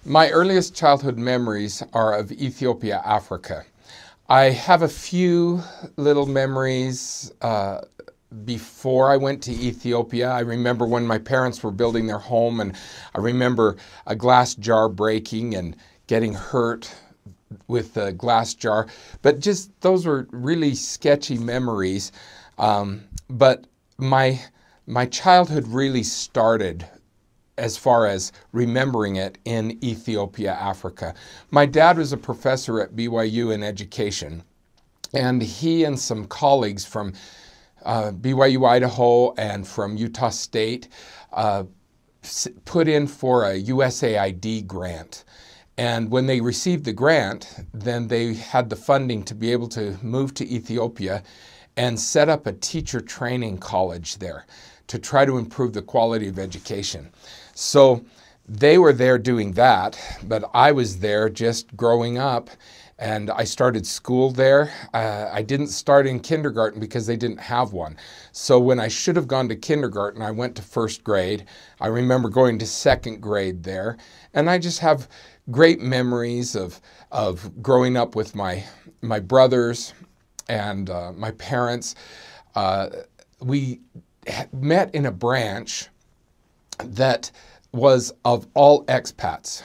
My earliest childhood memories are of Ethiopia, Africa. I have a few little memories before I went to Ethiopia. I remember when my parents were building their home, and I remember a glass jar breaking and getting hurt with the glass jar. But just those were really sketchy memories. But my childhood really started, as far as remembering it, in Ethiopia, Africa. My dad was a professor at BYU in education, and he and some colleagues from BYU, Idaho, and from Utah State put in for a USAID grant. And when they received the grant, then they had the funding to be able to move to Ethiopia and set up a teacher training college there to try to improve the quality of education. So they were there doing that, but I was there just growing up, and I started school there. I didn't start in kindergarten because they didn't have one. So when I should have gone to kindergarten, I went to first grade. I remember going to second grade there, and I just have great memories of growing up with my brothers and my parents. We met in a branch that was of all expats.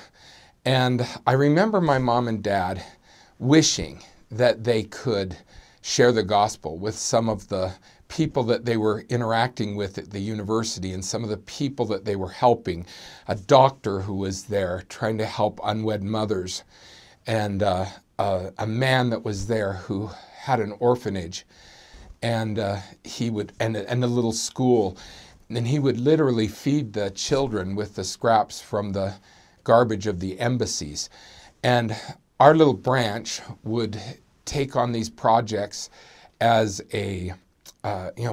And I remember my mom and dad wishing that they could share the gospel with some of the people that they were interacting with at the university and some of the people that they were helping. A doctor who was there trying to help unwed mothers, and a man that was there who had an orphanage, and he would, and a little school. And he would literally feed the children with the scraps from the garbage of the embassies. And our little branch would take on these projects as a,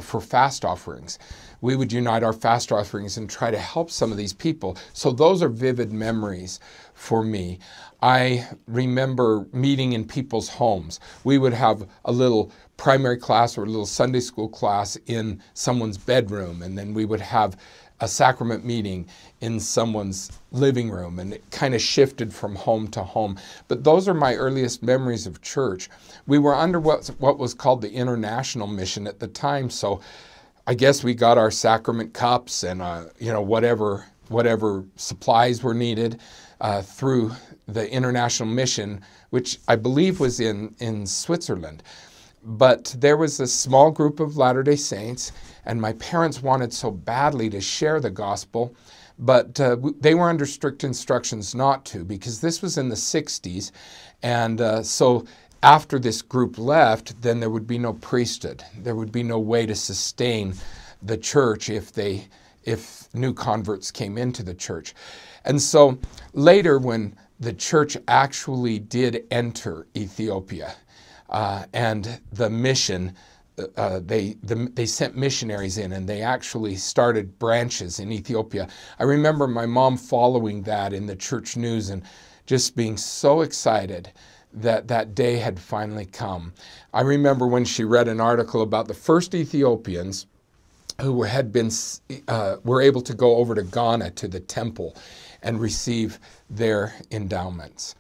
for fast offerings. We would unite our fast offerings and try to help some of these people. So those are vivid memories for me. I remember meeting in people's homes. We would have a little primary class or a little Sunday school class in someone's bedroom, and then we would have a sacrament meeting in someone's living room, and it kind of shifted from home to home. But those are my earliest memories of church. We were under what was called the International Mission at the time, so I guess we got our sacrament cups and whatever supplies were needed through the International Mission, which I believe was in Switzerland. But there was a small group of Latter-day Saints, and my parents wanted so badly to share the gospel, but they were under strict instructions not to, because this was in the 60s, and so after this group left, then there would be no priesthood. There would be no way to sustain the church if new converts came into the church. And so later, when the church actually did enter Ethiopia, and the mission, they sent missionaries in, and they actually started branches in Ethiopia. I remember my mom following that in the church news and just being so excited that that day had finally come. I remember when she read an article about the first Ethiopians who were able to go over to Ghana to the temple and receive their endowments.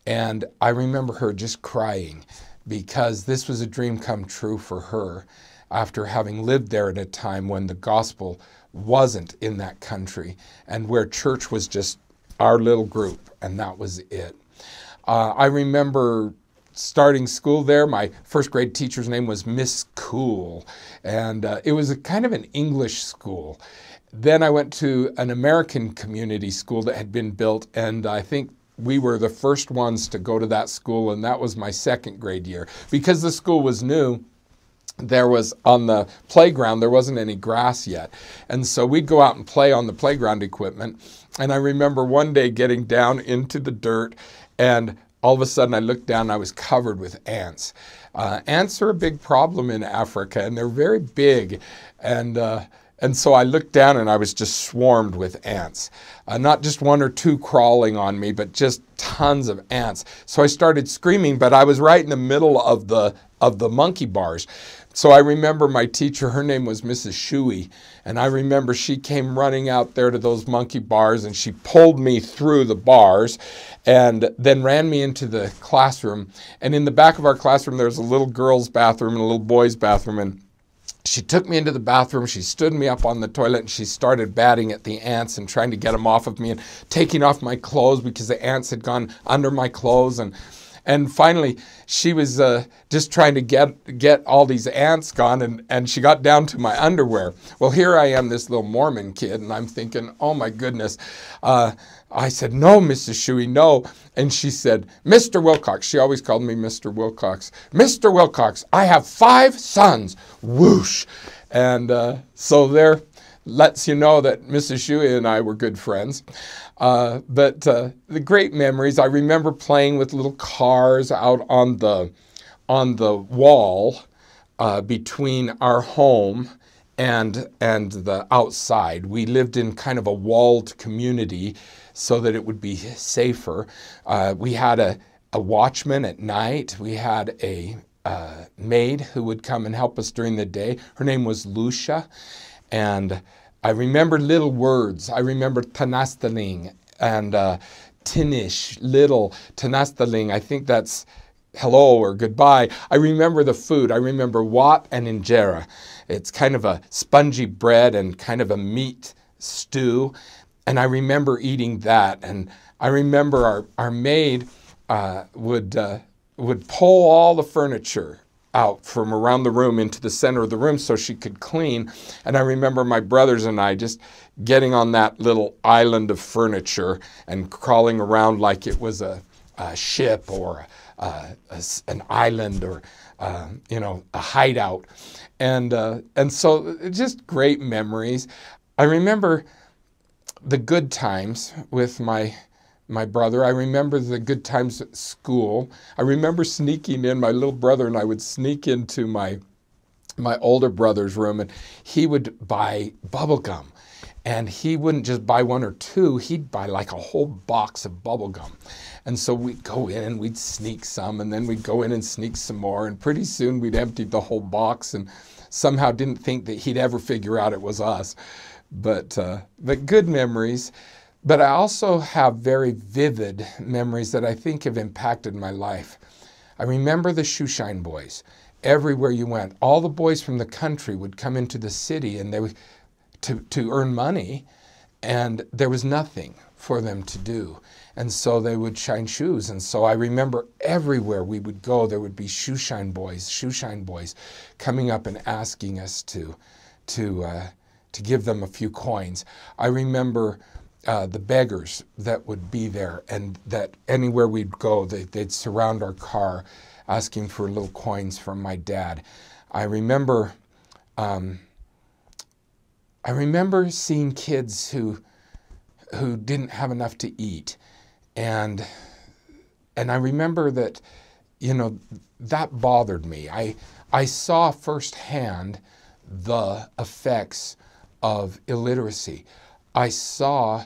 And I remember her just crying, because this was a dream come true for her after having lived there at a time when the gospel wasn't in that country and where church was just our little group, and that was it. I remember starting school there. My first grade teacher's name was Miss Cool, and it was a kind of an English school. Then I went to an American community school that had been built, and I think we were the first ones to go to that school, and that was my second grade year. Because the school was new, there was, on the playground, there wasn't any grass yet. And so we'd go out and play on the playground equipment. And I remember one day getting down into the dirt, and all of a sudden I looked down and I was covered with ants. Ants are a big problem in Africa, and they're very big. And so I looked down and I was just swarmed with ants. Not just one or two crawling on me, but just tons of ants. So I started screaming, but I was right in the middle of the monkey bars. So I remember my teacher, her name was Mrs. Shuey, and I remember she came running out there to those monkey bars, and she pulled me through the bars and then ran me into the classroom. And in the back of our classroom, there was a little girl's bathroom and a little boy's bathroom, and she took me into the bathroom, she stood me up on the toilet, and she started batting at the ants and trying to get them off of me and taking off my clothes because the ants had gone under my clothes. And finally, she was just trying to get all these ants gone, and she got down to my underwear. Well, here I am, this little Mormon kid, and I'm thinking, oh my goodness. I said, no, Mrs. Shuey, no. And she said, Mr. Wilcox. She always called me Mr. Wilcox. Mr. Wilcox, I have 5 sons. Whoosh. And so there lets you know that Mrs. Shuey and I were good friends. But the great memories, I remember playing with little cars out on the wall between our home and the outside. We lived in kind of a walled community so that it would be safer. We had a watchman at night. We had a maid who would come and help us during the day. Her name was Lucia. And I remember little words. I remember tanastaling and tinish, little tanastaling. I think that's hello or goodbye. I remember the food. I remember wat and injera. It's kind of a spongy bread and kind of a meat stew. And I remember eating that. And I remember our maid would pull all the furniture out from around the room into the center of the room so she could clean. And I remember my brothers and I just getting on that little island of furniture and crawling around like it was a ship or an island or a hideout. And so just great memories. I remember the good times with my brother. I remember the good times at school. I remember sneaking in. My little brother and I would sneak into my older brother's room, and he would buy bubble gum. And he wouldn't just buy 1 or 2, he'd buy like a whole box of bubble gum. And so we'd go in and we'd sneak some, and then we'd go in and sneak some more, and pretty soon we'd emptied the whole box and somehow didn't think that he'd ever figure out it was us. But good memories. But I also have very vivid memories that I think have impacted my life. I remember the shoeshine boys. Everywhere you went, all the boys from the country would come into the city, and they would to earn money, and there was nothing for them to do. And so they would shine shoes. And so I remember everywhere we would go, there would be shoeshine boys coming up and asking us to give them a few coins. I remember the beggars that would be there, and that anywhere we'd go, they'd surround our car asking for little coins from my dad. I remember seeing kids who didn't have enough to eat, and I remember that, that bothered me. I saw firsthand the effects of illiteracy. I saw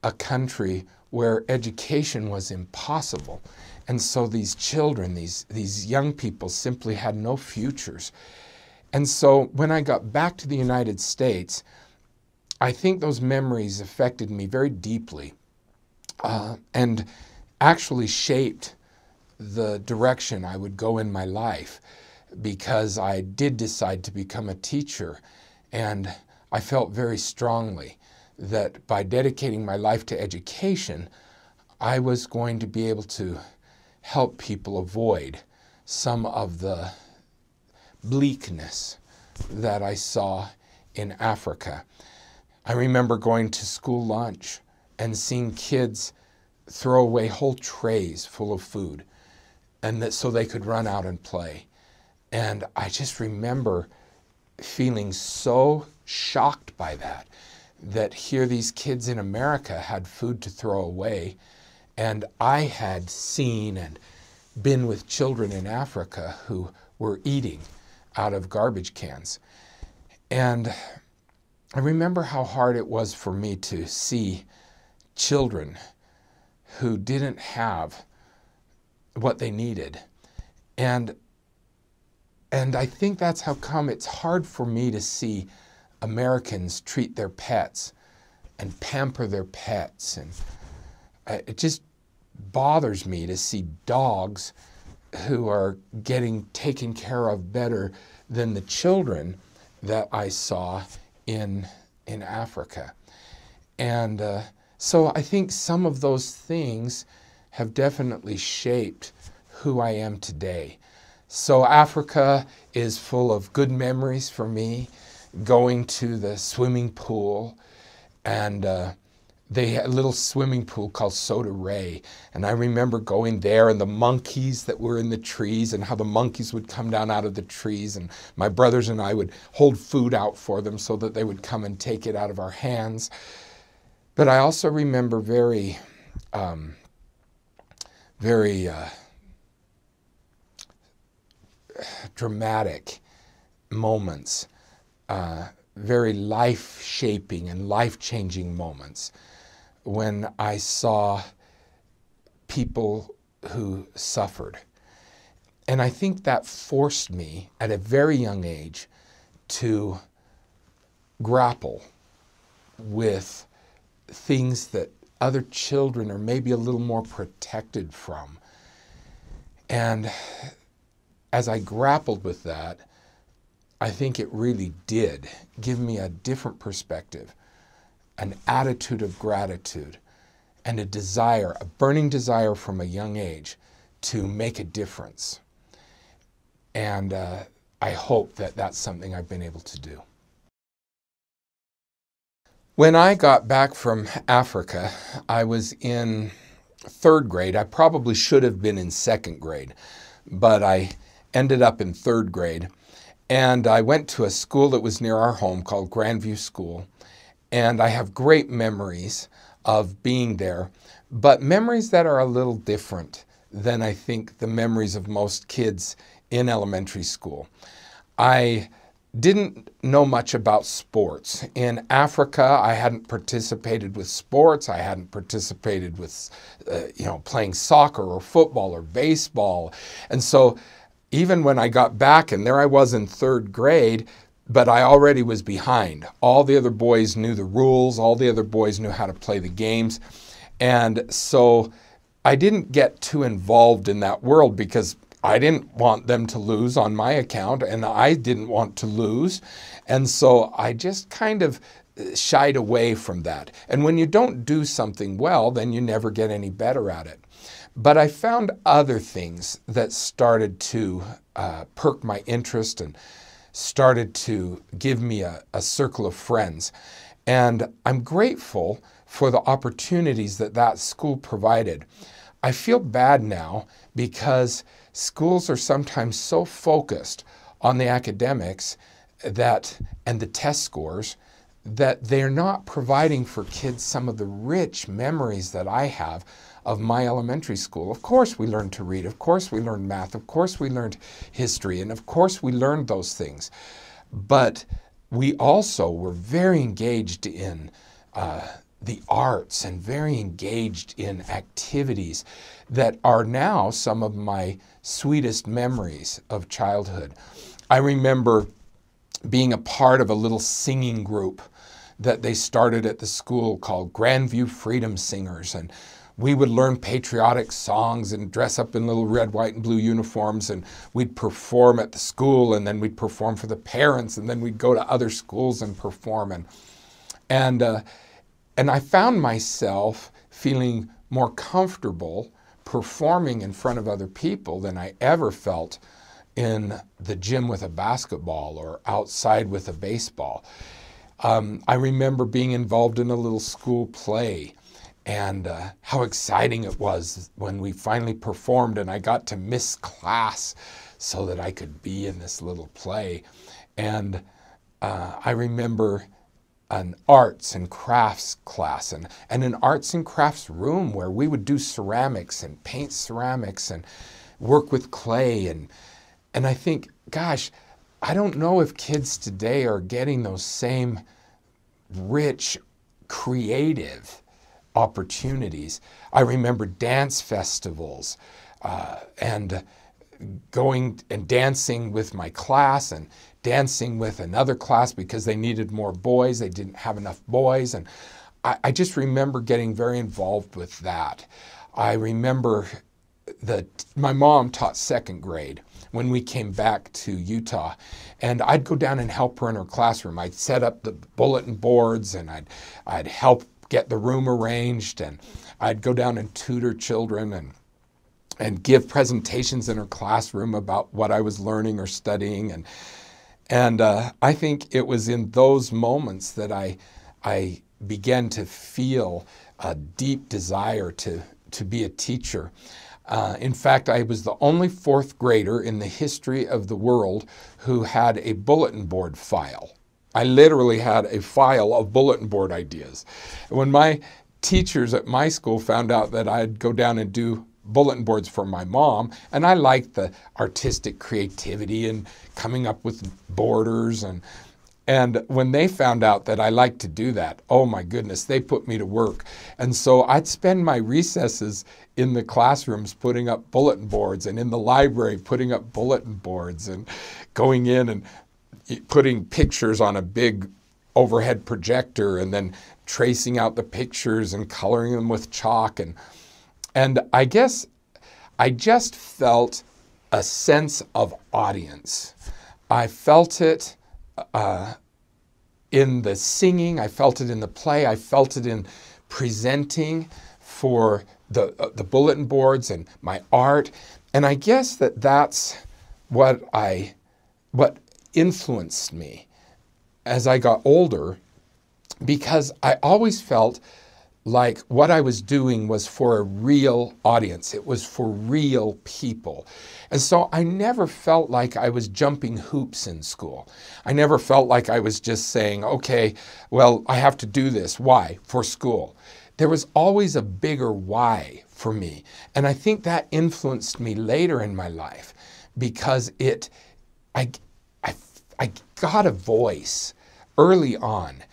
a country where education was impossible. And so these children, these young people simply had no futures. And so when I got back to the United States, I think those memories affected me very deeply and actually shaped the direction I would go in my life, because I did decide to become a teacher, and I felt very strongly that by dedicating my life to education, I was going to be able to help people avoid some of the bleakness that I saw in Africa. I remember going to school lunch and seeing kids throw away whole trays full of food, and that so they could run out and play. And I just remember feeling so shocked by that here these kids in America had food to throw away, and I had seen and been with children in Africa who were eating out of garbage cans. And I remember how hard it was for me to see children who didn't have what they needed. And And I think that's how come it's hard for me to see Americans treat their pets and pamper their pets. And it just bothers me to see dogs who are getting taken care of better than the children that I saw in Africa. And so I think some of those things have definitely shaped who I am today. So Africa is full of good memories for me, going to the swimming pool, and they had a little swimming pool called Soda Ray. And I remember going there and the monkeys that were in the trees and how the monkeys would come down out of the trees, and my brothers and I would hold food out for them so that they would come and take it out of our hands. But I also remember very dramatic moments, very life-shaping and life-changing moments when I saw people who suffered. And I think that forced me at a very young age to grapple with things that other children are maybe a little more protected from. And as I grappled with that, I think it really did give me a different perspective, an attitude of gratitude, and a desire, a burning desire from a young age to make a difference. And I hope that that's something I've been able to do. When I got back from Africa, I was in 3rd grade. I probably should have been in 2nd grade, but I ended up in 3rd grade. And I went to a school that was near our home called Grandview School. And I have great memories of being there, but memories that are a little different than I think the memories of most kids in elementary school. I didn't know much about sports. In Africa, I hadn't participated with sports. I hadn't participated with, playing soccer or football or baseball. And so even when I got back, and there I was in 3rd grade, but I already was behind. All the other boys knew the rules. All the other boys knew how to play the games. And so I didn't get too involved in that world because I didn't want them to lose on my account, and I didn't want to lose. And so I just kind of shied away from that. And when you don't do something well, then you never get any better at it. But I found other things that started to perk my interest and started to give me a circle of friends. And I'm grateful for the opportunities that that school provided. I feel bad now because schools are sometimes so focused on the academics and the test scores that they're not providing for kids some of the rich memories that I have of my elementary school. Of course we learned to read, of course we learned math, of course we learned history, and of course we learned those things. But we also were very engaged in the arts and very engaged in activities that are now some of my sweetest memories of childhood. I remember being a part of a little singing group that they started at the school called Grandview Freedom Singers, and we would learn patriotic songs and dress up in little red, white, and blue uniforms, and we'd perform at the school, and then we'd perform for the parents, and then we'd go to other schools and perform. And I found myself feeling more comfortable performing in front of other people than I ever felt in the gym with a basketball or outside with a baseball. I remember being involved in a little school play, and how exciting it was when we finally performed and I got to miss class so that I could be in this little play. And I remember an arts and crafts class and an arts and crafts room where we would do ceramics and paint ceramics and work with clay. And I think, gosh, I don't know if kids today are getting those same rich, creative opportunities. I remember dance festivals and going and dancing with my class and dancing with another class because they needed more boys. They didn't have enough boys. And I just remember getting very involved with that. I remember that my mom taught second grade when we came back to Utah, and I'd go down and help her in her classroom. I'd set up the bulletin boards, and I'd help get the room arranged, and I'd go down and tutor children and give presentations in her classroom about what I was learning or studying. And I think it was in those moments that I began to feel a deep desire to be a teacher. In fact, I was the only fourth grader in the history of the world who had a bulletin board file. I literally had a file of bulletin board ideas. When my teachers at my school found out that I'd go down and do bulletin boards for my mom, and I liked the artistic creativity and coming up with borders, and when they found out that I liked to do that, oh my goodness, they put me to work. And so I'd spend my recesses in the classrooms putting up bulletin boards, and in the library putting up bulletin boards, and going in and putting pictures on a big overhead projector and then tracing out the pictures and coloring them with chalk. And I guess I just felt a sense of audience. I felt it in the singing, I felt it in the play, I felt it in presenting for the bulletin boards and my art. And I guess that's what influenced me as I got older, because I always felt like what I was doing was for a real audience. It was for real people. And so I never felt like I was jumping hoops in school. I never felt like I was just saying, okay, well, I have to do this. Why? For school. There was always a bigger why for me. And I think that influenced me later in my life, because I got a voice early on.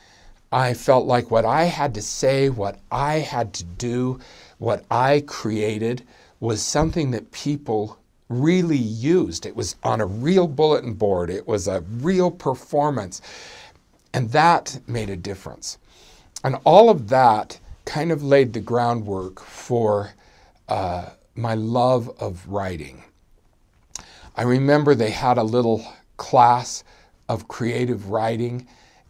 I felt like what I had to say, what I had to do, what I created was something that people really used. It was on a real bulletin board. It was a real performance. And that made a difference. And all of that kind of laid the groundwork for my love of writing. I remember they had a little class of creative writing.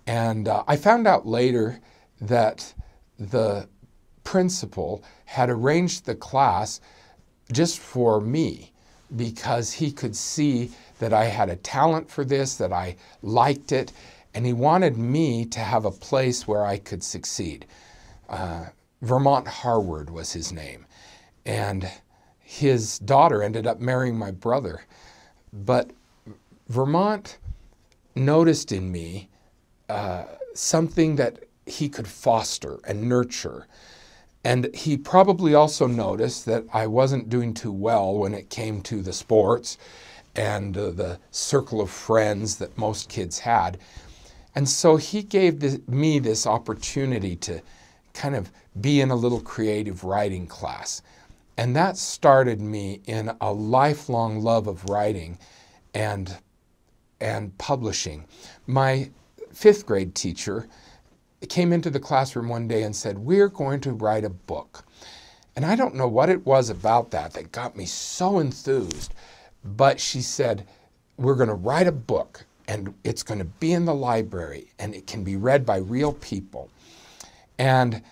And I found out later that the principal had arranged the class just for me, because he could see that I had a talent for this, that I liked it, and he wanted me to have a place where I could succeed. Vermont Harward was his name, and his daughter ended up marrying my brother. But Vermont noticed in me something that he could foster and nurture. And he probably also noticed that I wasn't doing too well when it came to the sports and the circle of friends that most kids had. And so he gave me this opportunity to kind of be in a little creative writing class. And that started me in a lifelong love of writing and publishing. My fifth grade teacher came into the classroom one day and said, "We're going to write a book." And I don't know what it was about that got me so enthused, but she said, "We're going to write a book, and it's going to be in the library, and it can be read by real people." And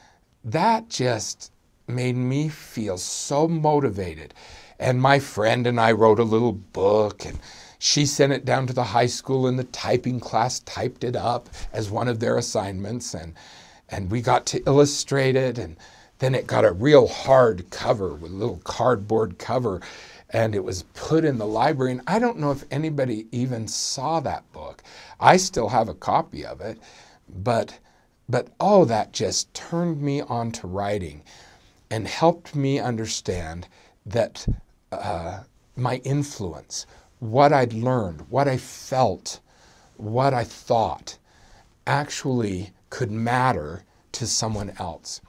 that just made me feel so motivated. And my friend and I wrote a little book, and she sent it down to the high school, and the typing class typed it up as one of their assignments, and we got to illustrate it, and then it got a real hard cover with a little cardboard cover, and it was put in the library. And I don't know if anybody even saw that book. I still have a copy of it, but oh, that just turned me on to writing and helped me understand that my influence, what I'd learned, what I felt, what I thought actually could matter to someone else.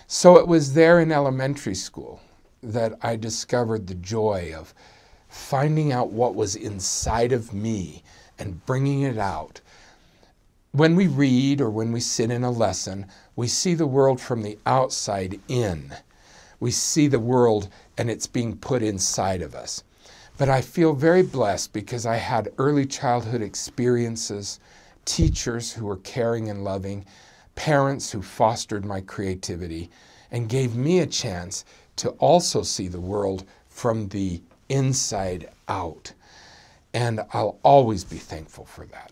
So it was there in elementary school that I discovered the joy of finding out what was inside of me and bringing it out. When we read or when we sit in a lesson, we see the world from the outside in. We see the world and it's being put inside of us. But I feel very blessed because I had early childhood experiences, teachers who were caring and loving, parents who fostered my creativity and gave me a chance to also see the world from the inside out. And I'll always be thankful for that.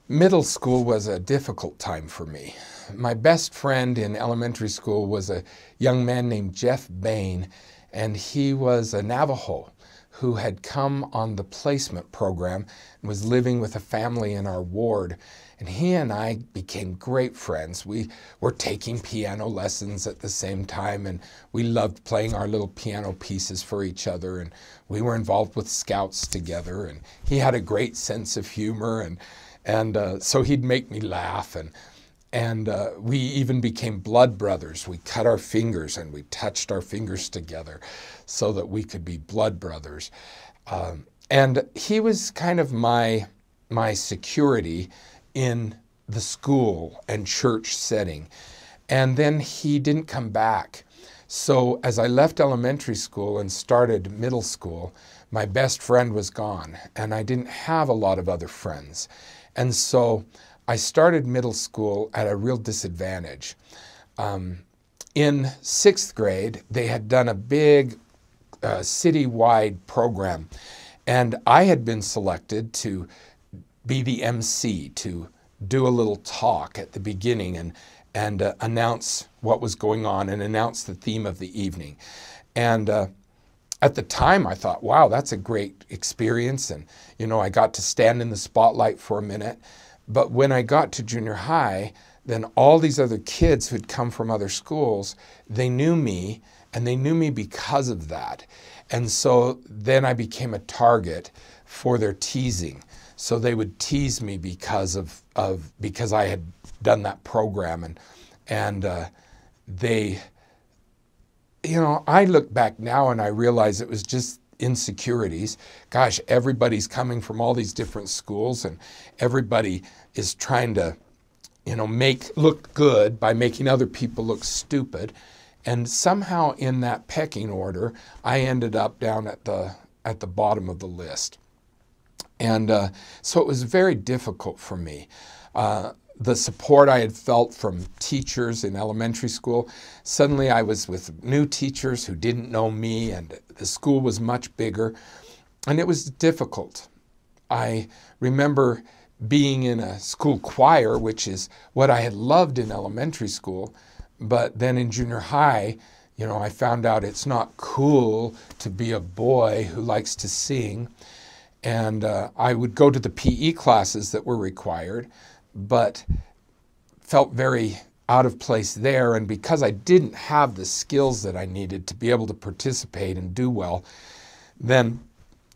Middle school was a difficult time for me. My best friend in elementary school was a young man named Jeff Bain, and he was a Navajo who had come on the placement program and was living with a family in our ward. And he and I became great friends. We were taking piano lessons at the same time, and we loved playing our little piano pieces for each other, and we were involved with scouts together, and he had a great sense of humor, and so he'd make me laugh, and we even became blood brothers. We cut our fingers and we touched our fingers together so that we could be blood brothers. And he was kind of my security in the school and church setting. And then he didn't come back. So as I left elementary school and started middle school, my best friend was gone, and I didn't have a lot of other friends. And so I started middle school at a real disadvantage. In sixth grade, they had done a big citywide program, and I had been selected to be the MC, to do a little talk at the beginning and announce what was going on and announce the theme of the evening. And at the time, I thought, wow, that's a great experience. And, you know, I got to stand in the spotlight for a minute. But when I got to junior high, then all these other kids who'd come from other schools, they knew me, and they knew me because of that. And so then I became a target for their teasing. So they would tease me because because I had done that program, and they, you know, I look back now and I realize it was just insecurities. Gosh, everybody's coming from all these different schools, and everybody is trying to, you know, look good by making other people look stupid. And somehow in that pecking order, I ended up down at the bottom of the list. And so it was very difficult for me. The support I had felt from teachers in elementary school, suddenly I was with new teachers who didn't know me, and the school was much bigger, and it was difficult. I remember being in a school choir, which is what I had loved in elementary school, but then in junior high, you know, I found out it's not cool to be a boy who likes to sing. And I would go to the PE classes that were required, but felt very out of place there. And because I didn't have the skills that I needed to be able to participate and do well, then,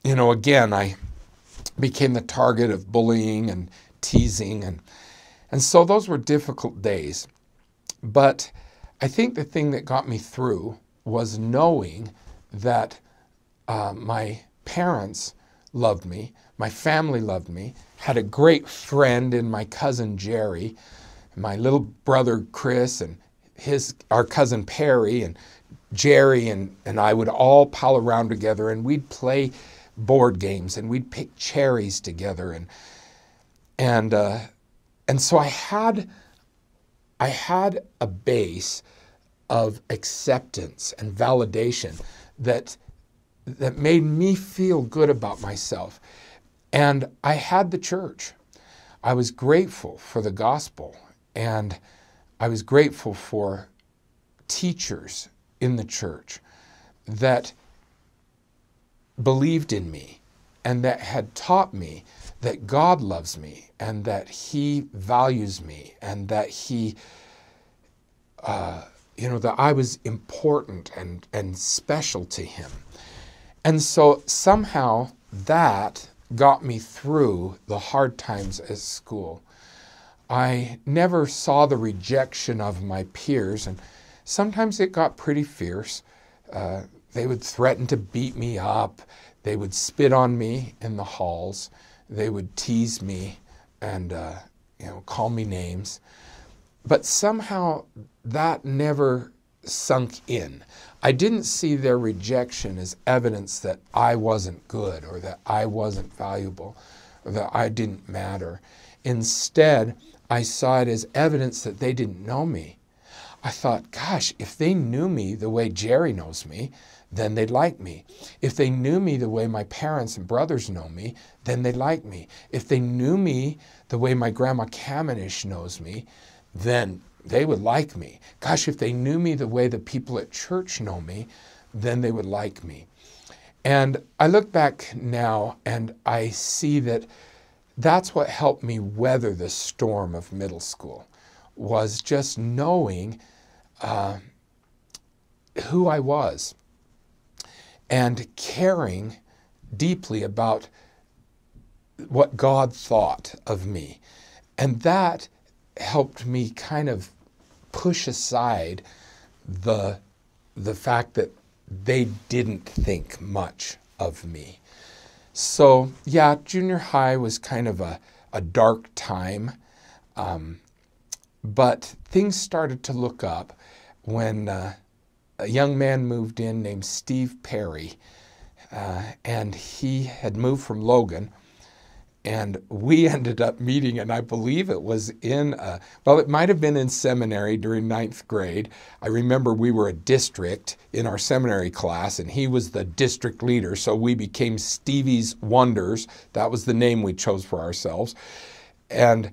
you know, again, I became the target of bullying and teasing. And so those were difficult days. But I think the thing that got me through was knowing that my parents loved me, my family loved me, had a great friend in my cousin Jerry, my little brother Chris, and our cousin Perry, and Jerry and I would all pal around together, and we'd play board games, and we'd pick cherries together, and so I had a base of acceptance and validation that made me feel good about myself. And I had the church. I was grateful for the gospel, and I was grateful for teachers in the church that believed in me and that had taught me that God loves me and that He values me and that He, that I was important and special to Him. And so somehow that got me through the hard times at school. I never saw the rejection of my peers, and sometimes it got pretty fierce. they would threaten to beat me up. They would spit on me in the halls. They would tease me and call me names. But somehow that never sunk in. I didn't see their rejection as evidence that I wasn't good or that I wasn't valuable or that I didn't matter. Instead, I saw it as evidence that they didn't know me. I thought, gosh, if they knew me the way Jerry knows me, then they'd like me. If they knew me the way my parents and brothers know me, then they'd like me. If they knew me the way my grandma Kamenish knows me, then they would like me. Gosh, if they knew me the way the people at church know me, then they would like me. And I look back now and I see that that's what helped me weather the storm of middle school, was just knowing who I was and caring deeply about what God thought of me. And that helped me kind of push aside the fact that they didn't think much of me. So yeah, junior high was kind of a dark time, but things started to look up when a young man moved in named Steve Perry, and he had moved from Logan. And we ended up meeting, and I believe it was it might have been in seminary during 9th grade. I remember we were a district in our seminary class, and he was the district leader, so we became Stevie's Wonders. That was the name we chose for ourselves. And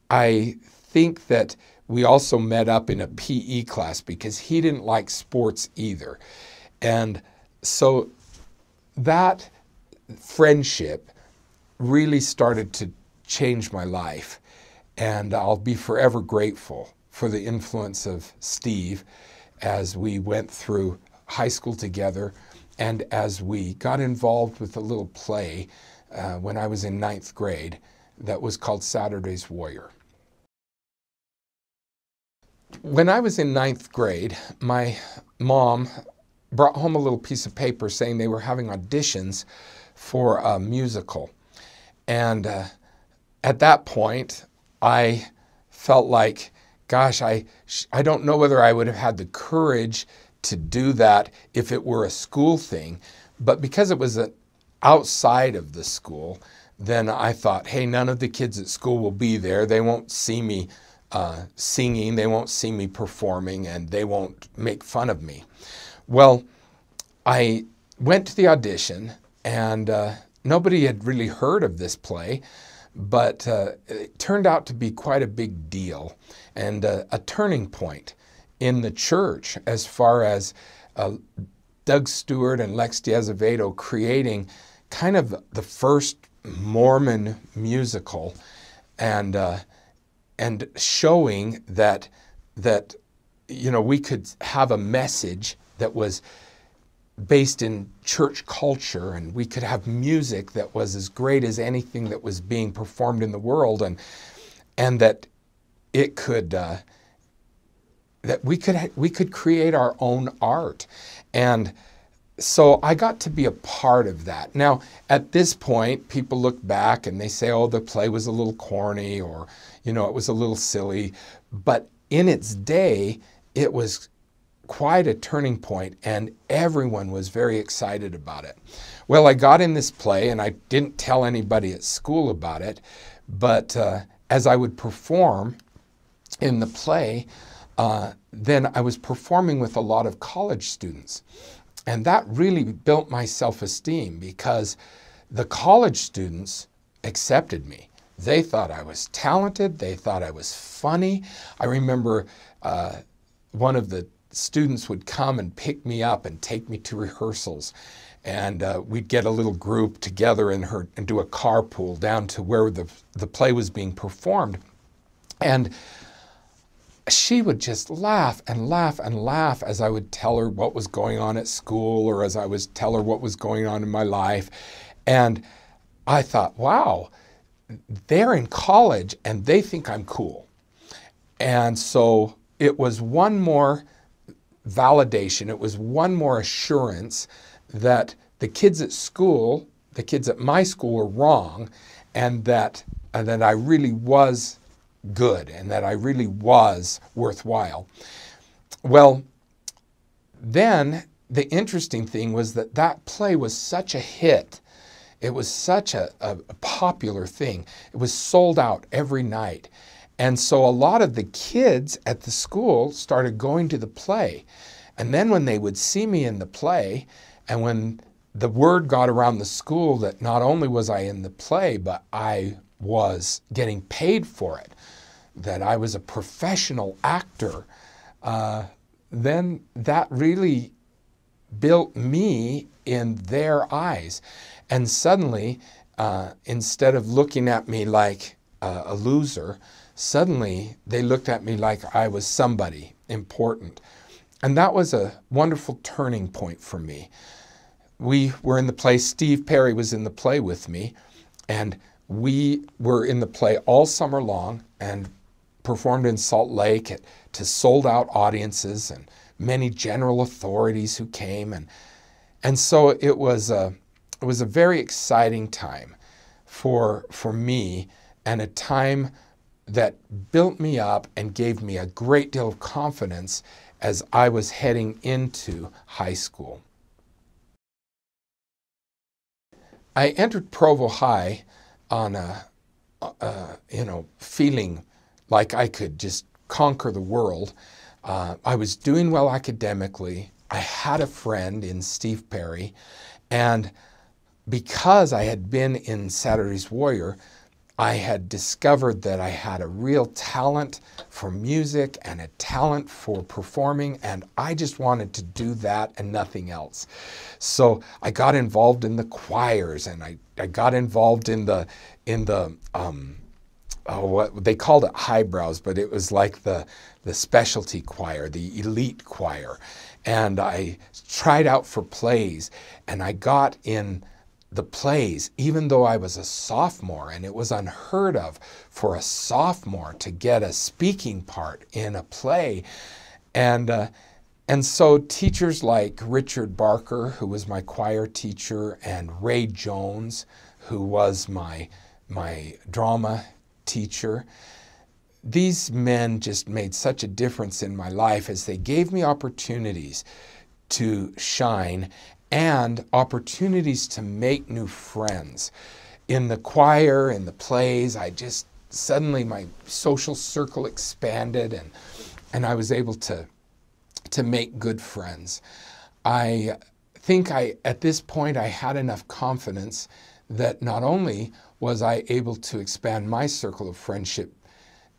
I think that we also met up in a PE class because he didn't like sports either. And so that friendship really started to change my life. And I'll be forever grateful for the influence of Steve as we went through high school together and as we got involved with a little play when I was in 9th grade that was called Saturday's Warrior. When I was in 9th grade, my mom brought home a little piece of paper saying they were having auditions for a musical. And at that point, I felt like, gosh, I don't know whether I would have had the courage to do that if it were a school thing. But because it was outside of the school, then I thought, hey, none of the kids at school will be there. They won't see me singing. They won't see me performing, and they won't make fun of me. Well, I went to the audition, and nobody had really heard of this play, but it turned out to be quite a big deal and a turning point in the church as far as Doug Stewart and Lex Diazevedo creating kind of the first Mormon musical and showing that we could have a message that was based in church culture, and we could have music that was as great as anything that was being performed in the world, and that it could that we could create our own art. And so I got to be a part of that. Now, at this point, people look back and they say, oh, the play was a little corny, or it was a little silly. But in its day, it was quite a turning point, and everyone was very excited about it. Well, I got in this play, and I didn't tell anybody at school about it, but as I would perform in the play, then I was performing with a lot of college students. And that really built my self-esteem because the college students accepted me. They thought I was talented. They thought I was funny. I remember one of the students would come and pick me up and take me to rehearsals. And we'd get a little group together and do a carpool down to where the play was being performed. And she would just laugh and laugh and laugh as I would tell her what was going on at school or as I would tell her what was going on in my life. And I thought, wow, they're in college and they think I'm cool. And so it was one more validation. It was one more assurance that the kids at school, the kids at my school, were wrong, and that I really was good and that I really was worthwhile. Well, then the interesting thing was that play was such a hit. It was such a popular thing. It was sold out every night. And so a lot of the kids at the school started going to the play. And then when they would see me in the play, and when the word got around the school that not only was I in the play, but I was getting paid for it, that I was a professional actor, then that really built me in their eyes. And suddenly, instead of looking at me like a loser, suddenly they looked at me like I was somebody important. And that was a wonderful turning point for me. We were in the play, Steve Perry was in the play with me, and we were in the play all summer long and performed in Salt Lake to sold out audiences and many general authorities who came. And so it was a very exciting time for me, and a time that built me up and gave me a great deal of confidence as I was heading into high school. I entered Provo High on feeling like I could just conquer the world. I was doing well academically. I had a friend in Steve Perry, and because I had been in Saturday's Warrior, I had discovered that I had a real talent for music and a talent for performing, and I just wanted to do that and nothing else. So I got involved in the choirs, and I got involved in what they called it highbrows, but it was like the specialty choir, the elite choir. And I tried out for plays, and I got in the plays, even though I was a sophomore, and it was unheard of for a sophomore to get a speaking part in a play. And so teachers like Richard Barker, who was my choir teacher, and Ray Jones, who was my drama teacher, these men just made such a difference in my life as they gave me opportunities to shine and opportunities to make new friends. In the choir, in the plays, suddenly my social circle expanded, and I was able to make good friends. I think at this point I had enough confidence that not only was I able to expand my circle of friendship,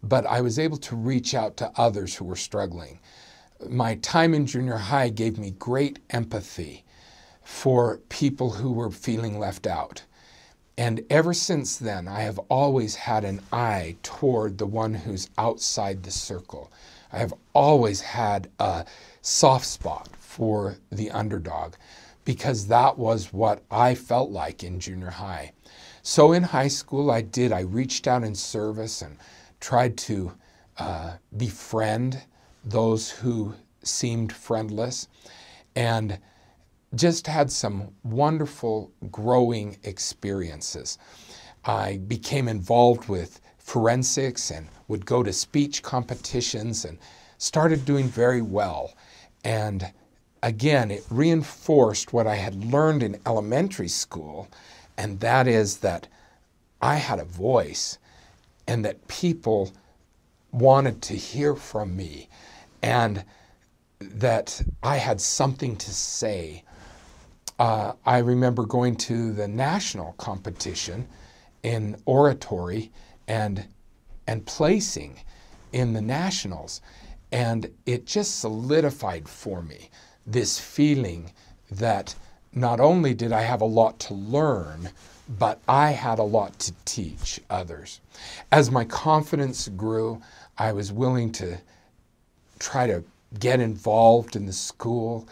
but I was able to reach out to others who were struggling. My time in junior high gave me great empathy for people who were feeling left out. And ever since then, I have always had an eye toward the one who's outside the circle. I have always had a soft spot for the underdog, because that was what I felt like in junior high. So in high school, I reached out in service and tried to befriend those who seemed friendless, and just had some wonderful growing experiences. I became involved with forensics and would go to speech competitions and started doing very well. And again, it reinforced what I had learned in elementary school, and that is that I had a voice and that people wanted to hear from me, and that I had something to say. I remember going to the national competition in oratory and placing in the nationals. And it just solidified for me this feeling that not only did I have a lot to learn, but I had a lot to teach others. As my confidence grew, I was willing to try to get involved in the school.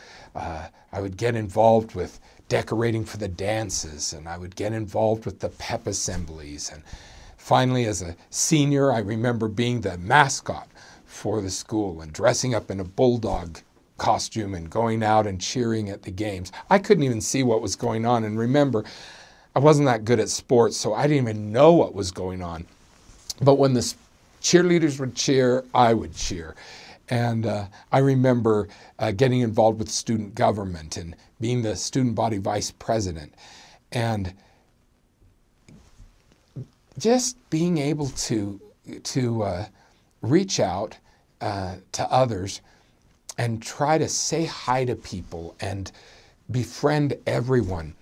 I would get involved with decorating for the dances, and I would get involved with the pep assemblies. And finally, as a senior, I remember being the mascot for the school and dressing up in a bulldog costume and going out and cheering at the games. I couldn't even see what was going on. And remember, I wasn't that good at sports, so I didn't even know what was going on. But when the cheerleaders would cheer, I would cheer. And I remember getting involved with student government and being the student body vice president. And just being able to reach out to others and try to say hi to people and befriend everyone.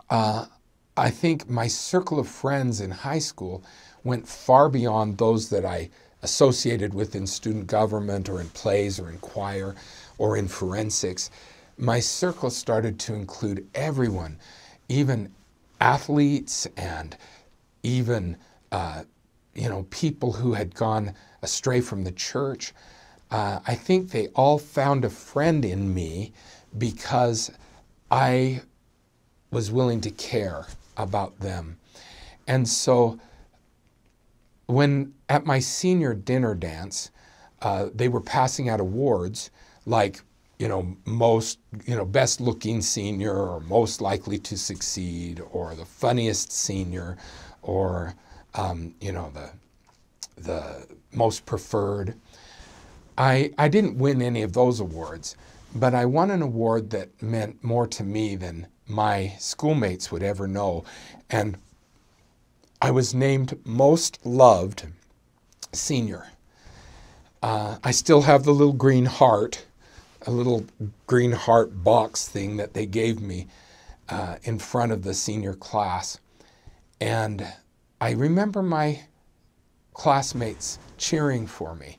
I think my circle of friends in high school went far beyond those that I associated with in student government or in plays or in choir or in forensics. My circle started to include everyone, even athletes and even people who had gone astray from the church. I think they all found a friend in me because I was willing to care about them. And so when at my senior dinner dance, they were passing out awards like, most, best looking senior or most likely to succeed or the funniest senior or, the most preferred. I didn't win any of those awards, but I won an award that meant more to me than my schoolmates would ever know. And I was named Most Loved Senior. I still have the little green heart, a little green heart box thing that they gave me in front of the senior class. And I remember my classmates cheering for me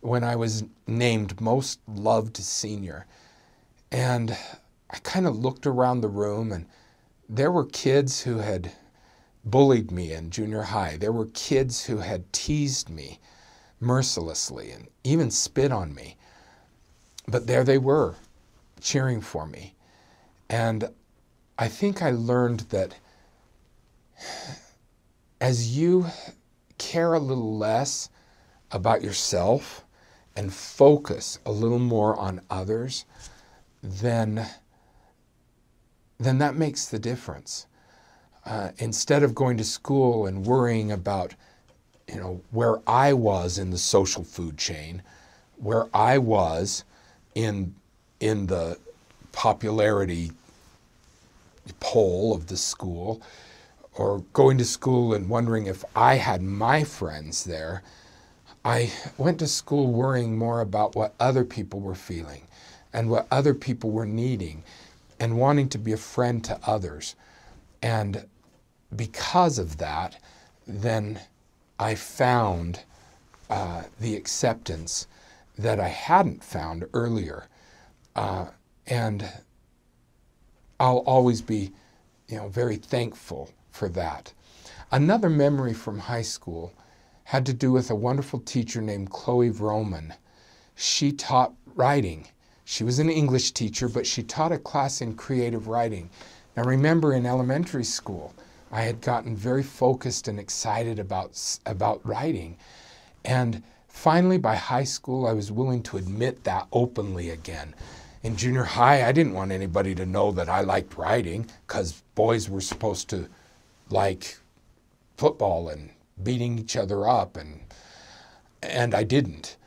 when I was named Most Loved Senior. And I kind of looked around the room, and there were kids who had bullied me in junior high. There were kids who had teased me mercilessly and even spit on me. But there they were, cheering for me. And I think I learned that as you care a little less about yourself and focus a little more on others, then that makes the difference. Instead of going to school and worrying about, where I was in the social food chain, where I was in the popularity poll of the school, or going to school and wondering if I had my friends there, I went to school worrying more about what other people were feeling and what other people were needing and wanting to be a friend to others. And because of that, then I found the acceptance that I hadn't found earlier. And I'll always be, very thankful for that. Another memory from high school had to do with a wonderful teacher named Chloe Vroman. She taught writing. She was an English teacher, but she taught a class in creative writing. Now remember, in elementary school, I had gotten very focused and excited about writing. And finally, by high school, I was willing to admit that openly again. In junior high, I didn't want anybody to know that I liked writing because boys were supposed to like football and beating each other up, and I didn't.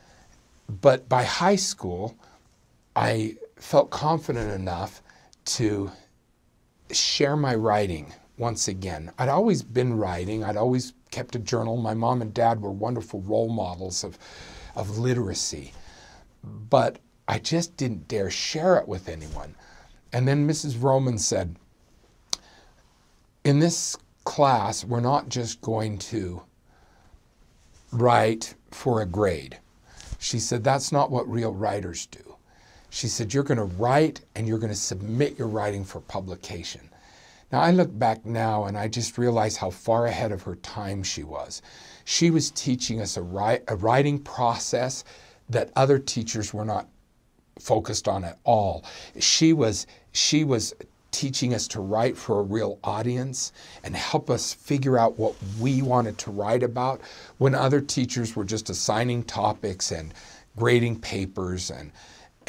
But by high school, I felt confident enough to share my writing once again. I'd always been writing. I'd always kept a journal. My mom and dad were wonderful role models of literacy. But I just didn't dare share it with anyone. And then Mrs. Roman said, in this class, we're not just going to write for a grade. She said, that's not what real writers do. She said, you're going to write and you're going to submit your writing for publication. Now, I look back now and I just realize how far ahead of her time she was. She was teaching us a writing process that other teachers were not focused on at all. She was teaching us to write for a real audience and help us figure out what we wanted to write about when other teachers were just assigning topics and grading papers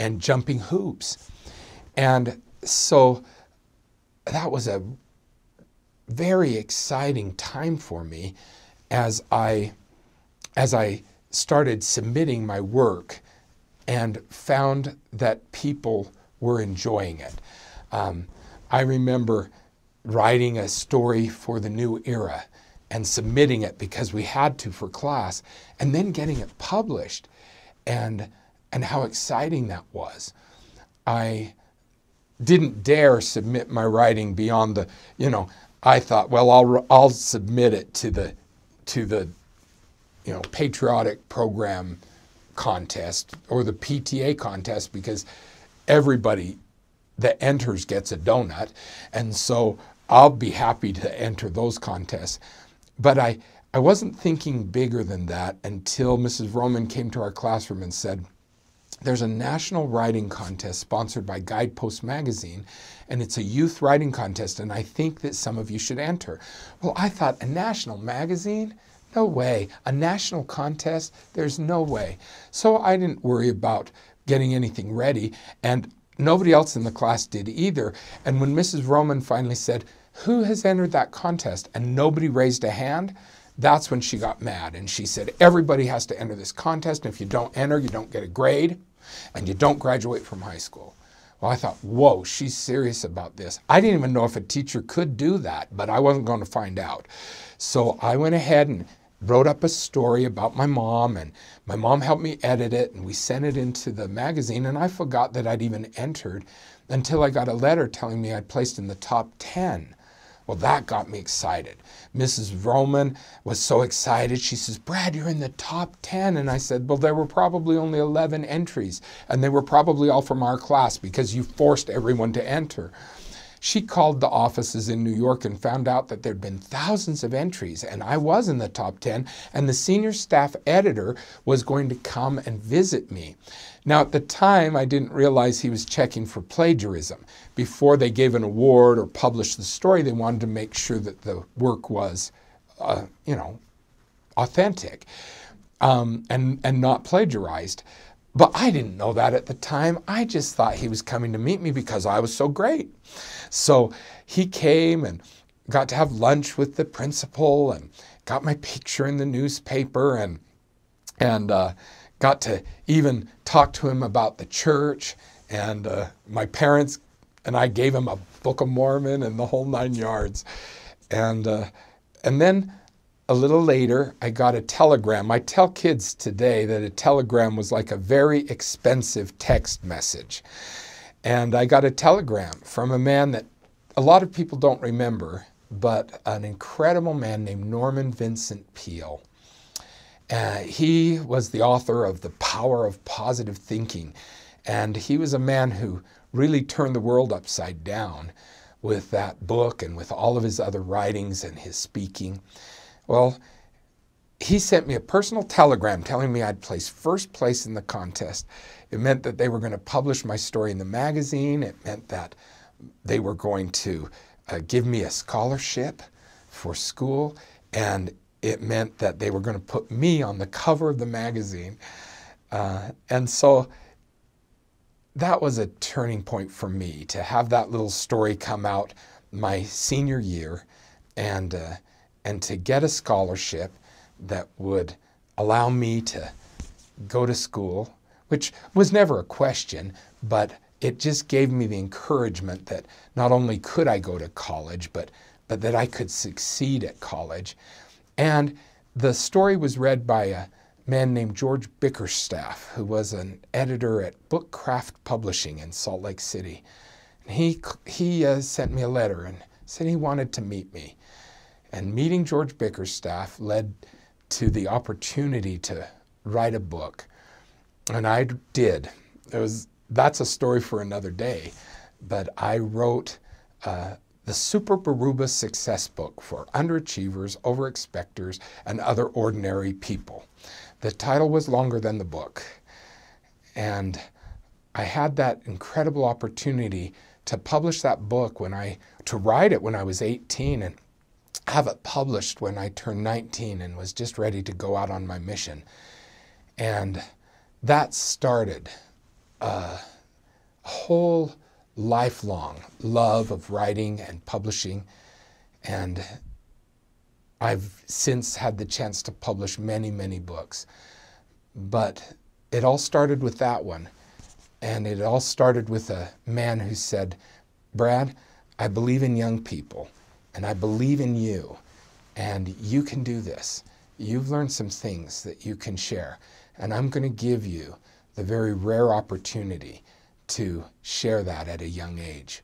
and jumping hoops. And so that was a very exciting time for me as I started submitting my work and found that people were enjoying it. I remember writing a story for the New Era and submitting it because we had to for class, and then getting it published, and how exciting that was. I didn't dare submit my writing beyond the, I thought, well, I'll submit it to the patriotic program contest or the PTA contest, because everybody that enters gets a donut, and so I'll be happy to enter those contests. But I wasn't thinking bigger than that until Mrs. Roman came to our classroom and said, there's a national writing contest sponsored by Guidepost magazine, and it's a youth writing contest, and I think that some of you should enter. Well, I thought, a national magazine? No way. A national contest? There's no way. So I didn't worry about getting anything ready, and nobody else in the class did either. And when Mrs. Roman finally said, who has entered that contest? And nobody raised a hand, that's when she got mad. And she said, everybody has to enter this contest, and if you don't enter, you don't get a grade, and you don't graduate from high school. Well, I thought, whoa, she's serious about this. I didn't even know if a teacher could do that, but I wasn't going to find out. So I went ahead and wrote up a story about my mom, and my mom helped me edit it, and we sent it into the magazine, and I forgot that I'd even entered until I got a letter telling me I'd placed in the top 10. Well, that got me excited. Mrs. Roman was so excited. She says, Brad, you're in the top 10. And I said, well, there were probably only 11 entries, and they were probably all from our class because you forced everyone to enter. She called the offices in New York and found out that there'd been thousands of entries, and I was in the top 10, and the senior staff editor was going to come and visit me. Now, at the time, I didn't realize he was checking for plagiarism. Before they gave an award or published the story, they wanted to make sure that the work was, authentic and not plagiarized. But I didn't know that at the time. I just thought he was coming to meet me because I was so great. So he came and got to have lunch with the principal and got my picture in the newspaper and got to even talk to him about the church. And my parents and I gave him a Book of Mormon and the whole 9 yards. And then a little later, I got a telegram. I tell kids today that a telegram was like a very expensive text message. And I got a telegram from a man that a lot of people don't remember, but an incredible man named Norman Vincent Peale. He was the author of The Power of Positive Thinking. And he was a man who really turned the world upside down with that book and with all of his other writings and his speaking. Well, he sent me a personal telegram telling me I'd placed first place in the contest. It meant that they were going to publish my story in the magazine. It meant that they were going to give me a scholarship for school. And it meant that they were going to put me on the cover of the magazine. And so that was a turning point for me, to have that little story come out my senior year and to get a scholarship that would allow me to go to school, which was never a question, but it just gave me the encouragement that not only could I go to college, but that I could succeed at college. And the story was read by a man named George Bickerstaff, who was an editor at Bookcraft Publishing in Salt Lake City. And he sent me a letter and said he wanted to meet me. And meeting George Bickerstaff led to the opportunity to write a book. And I did. That's a story for another day. But I wrote the Super Baruba Success Book for underachievers, overexpectors, and other ordinary people. The title was longer than the book. And I had that incredible opportunity to publish that book to write it when I was 18 and have it published when I turned 19 and was just ready to go out on my mission. And that started a whole lifelong love of writing and publishing, and I've since had the chance to publish many, many books. But it all started with that one, and it all started with a man who said, Brad, I believe in young people, and I believe in you, and you can do this. You've learned some things that you can share, and I'm going to give you the very rare opportunity to share that at a young age.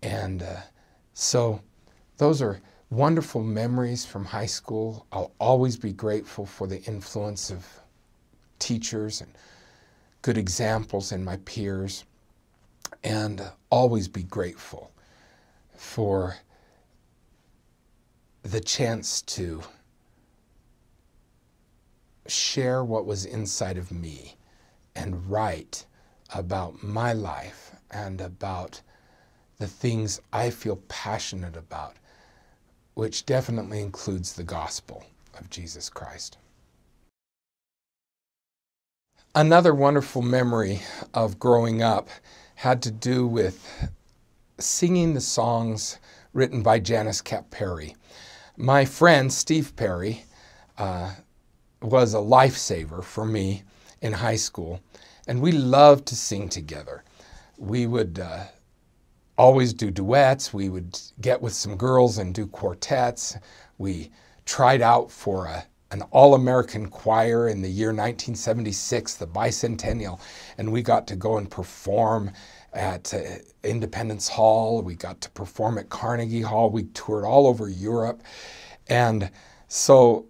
And so those are wonderful memories from high school. I'll always be grateful for the influence of teachers and good examples in my peers, and always be grateful for the chance to share what was inside of me and write about my life and about the things I feel passionate about, which definitely includes the gospel of Jesus Christ. Another wonderful memory of growing up had to do with singing the songs written by Janice Cap Perry. My friend Steve Perry was a lifesaver for me in high school, and we loved to sing together. We would always do duets. We would get with some girls and do quartets. We tried out for an all-American choir in the year 1976, the bicentennial, and we got to go and perform at Independence Hall. We got to perform at Carnegie Hall. We toured all over Europe. And so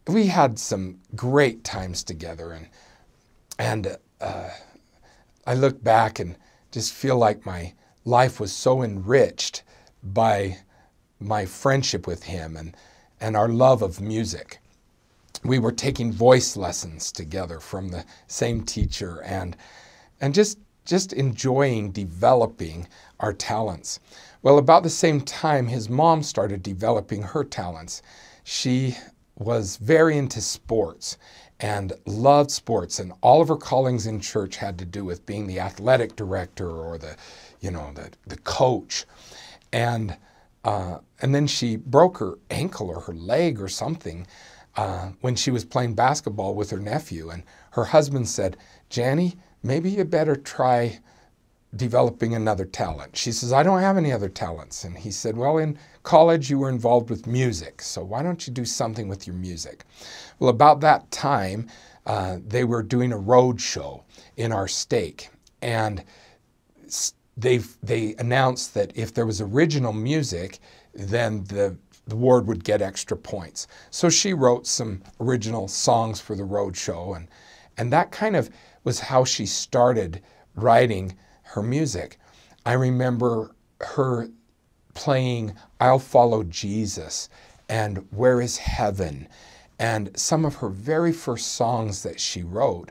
we had some great times together. And I look back and just feel like my life was so enriched by my friendship with him and our love of music. We were taking voice lessons together from the same teacher and just enjoying developing our talents. Well, about the same time, his mom started developing her talents. She was very into sports and loved sports, and all of her callings in church had to do with being the athletic director or the coach. And then she broke her ankle or her leg or something when she was playing basketball with her nephew. And her husband said, Janny, maybe you better try developing another talent. She says, I don't have any other talents. And he said, well, in college you were involved with music, so why don't you do something with your music? Well, about that time, they were doing a road show in our state. And they announced that if there was original music, then the ward would get extra points. So she wrote some original songs for the road show, and that kind of was how she started writing her music. I remember her playing I'll Follow Jesus and Where is Heaven and some of her very first songs that she wrote,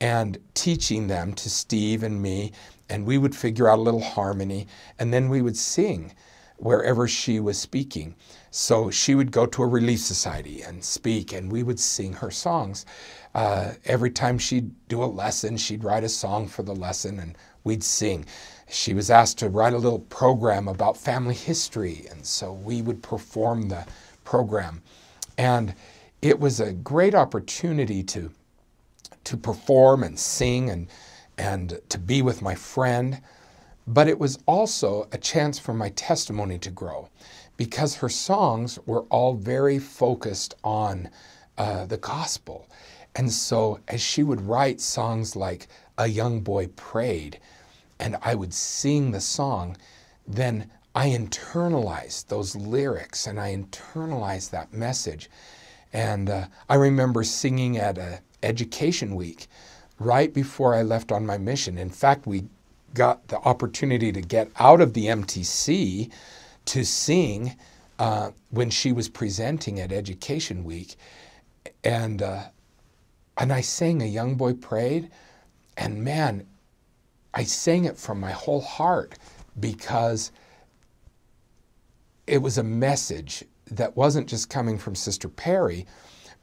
and teaching them to Steve and me, and we would figure out a little harmony, and then we would sing wherever she was speaking. So she would go to a Relief Society and speak, and we would sing her songs. Every time she'd do a lesson, she'd write a song for the lesson, and we'd sing. She was asked to write a little program about family history, and so we would perform the program. And it was a great opportunity to perform and sing and to be with my friend. But it was also a chance for my testimony to grow, because her songs were all very focused on the gospel. And so as she would write songs like A Young Boy Prayed, and I would sing the song, then I internalized those lyrics and I internalized that message. And I remember singing at Education Week right before I left on my mission. In fact, we got the opportunity to get out of the MTC to sing when she was presenting at Education Week. And I sang A Young Boy Prayed, and man, I sang it from my whole heart, because it was a message that wasn't just coming from Sister Perry,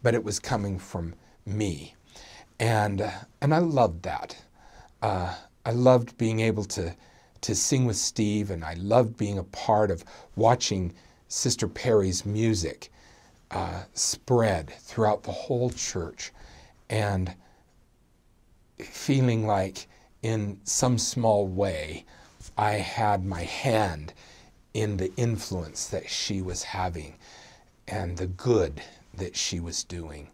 but it was coming from me. And I loved that. I loved being able to sing with Steve, and I loved being a part of watching Sister Perry's music spread throughout the whole church, and feeling like in some small way I had my hand in the influence that she was having and the good that she was doing.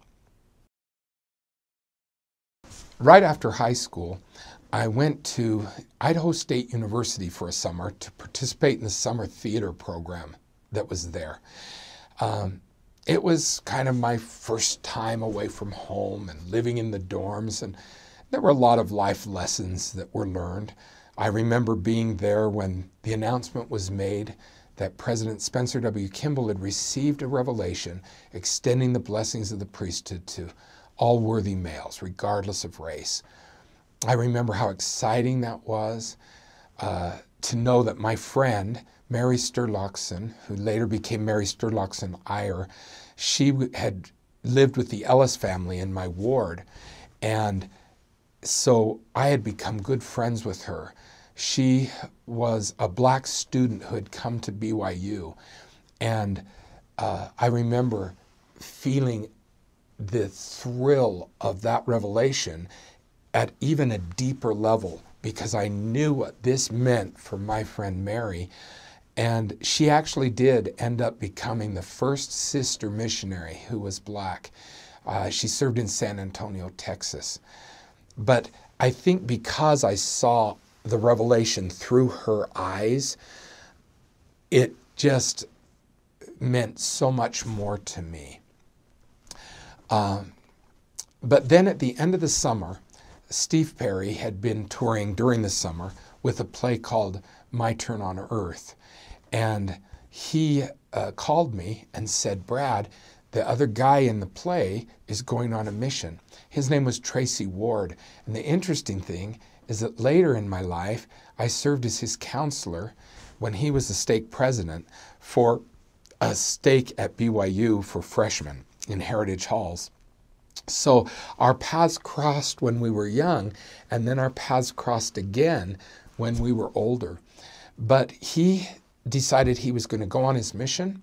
Right after high school, I went to Idaho State University for a summer to participate in the summer theater program that was there. It was kind of my first time away from home and living in the dorms, and there were a lot of life lessons that were learned. I remember being there when the announcement was made that President Spencer W. Kimball had received a revelation extending the blessings of the priesthood to all worthy males, regardless of race. I remember how exciting that was to know that my friend, Mary Sturlockson, who later became Mary Sturlockson Iyer, she had lived with the Ellis family in my ward, and so I had become good friends with her. She was a black student who had come to BYU, and I remember feeling the thrill of that revelation at even a deeper level, because I knew what this meant for my friend Mary. And she actually did end up becoming the first sister missionary who was black. She served in San Antonio, Texas. But I think because I saw the revelation through her eyes, it just meant so much more to me. But then at the end of the summer, Steve Perry had been touring during the summer with a play called My Turn on Earth. And he called me and said, "Brad, the other guy in the play is going on a mission." His name was Tracy Ward. And the interesting thing is that later in my life, I served as his counselor when he was the stake president for a stake at BYU for freshmen in Heritage Halls. So our paths crossed when we were young, and then our paths crossed again when we were older. But he decided he was going to go on his mission,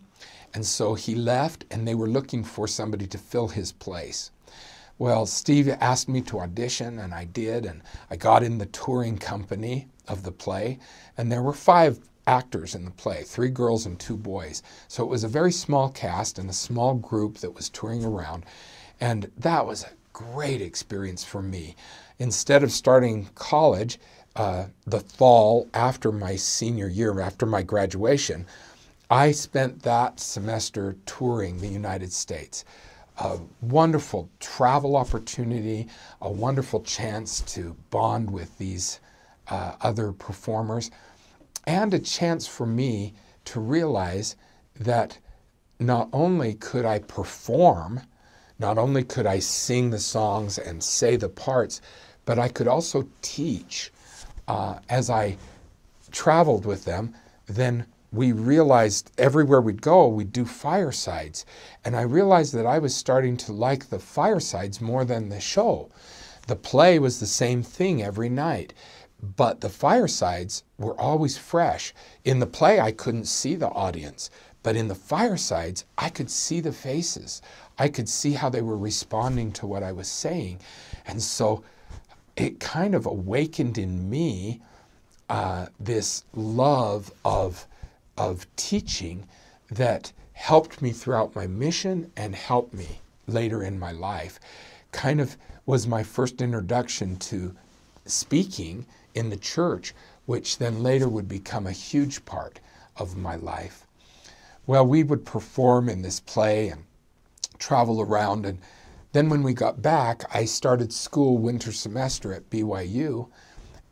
and so he left, and they were looking for somebody to fill his place. Well, Steve asked me to audition, and I did, and I got in the touring company of the play, and there were 5 actors in the play, 3 girls and 2 boys. So it was a very small cast and a small group that was touring around, and that was a great experience for me. Instead of starting college the fall after my senior year, after my graduation, I spent that semester touring the United States. A wonderful travel opportunity, a wonderful chance to bond with these other performers, and a chance for me to realize that not only could I perform, not only could I sing the songs and say the parts, but I could also teach. As I traveled with them, then we realized everywhere we'd go, we'd do firesides. And I realized that I was starting to like the firesides more than the show. The play was the same thing every night, but the firesides were always fresh. In the play, I couldn't see the audience, but in the firesides, I could see the faces. I could see how they were responding to what I was saying. And so it kind of awakened in me this love of teaching that helped me throughout my mission and helped me later in my life. Kind of was my first introduction to speaking in the church, which then later would become a huge part of my life. Well, we would perform in this play and travel around, and then when we got back, I started school winter semester at BYU,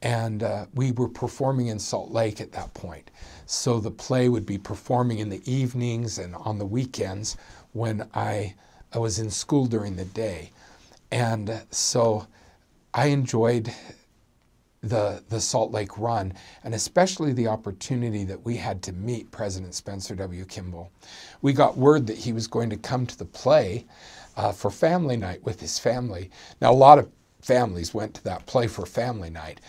and we were performing in Salt Lake at that point. So the play would be performing in the evenings and on the weekends when I was in school during the day. And so I enjoyed the Salt Lake run, and especially the opportunity that we had to meet President Spencer W. Kimball. We got word that he was going to come to the play for family night with his family. Now, a lot of families went to that play for family night,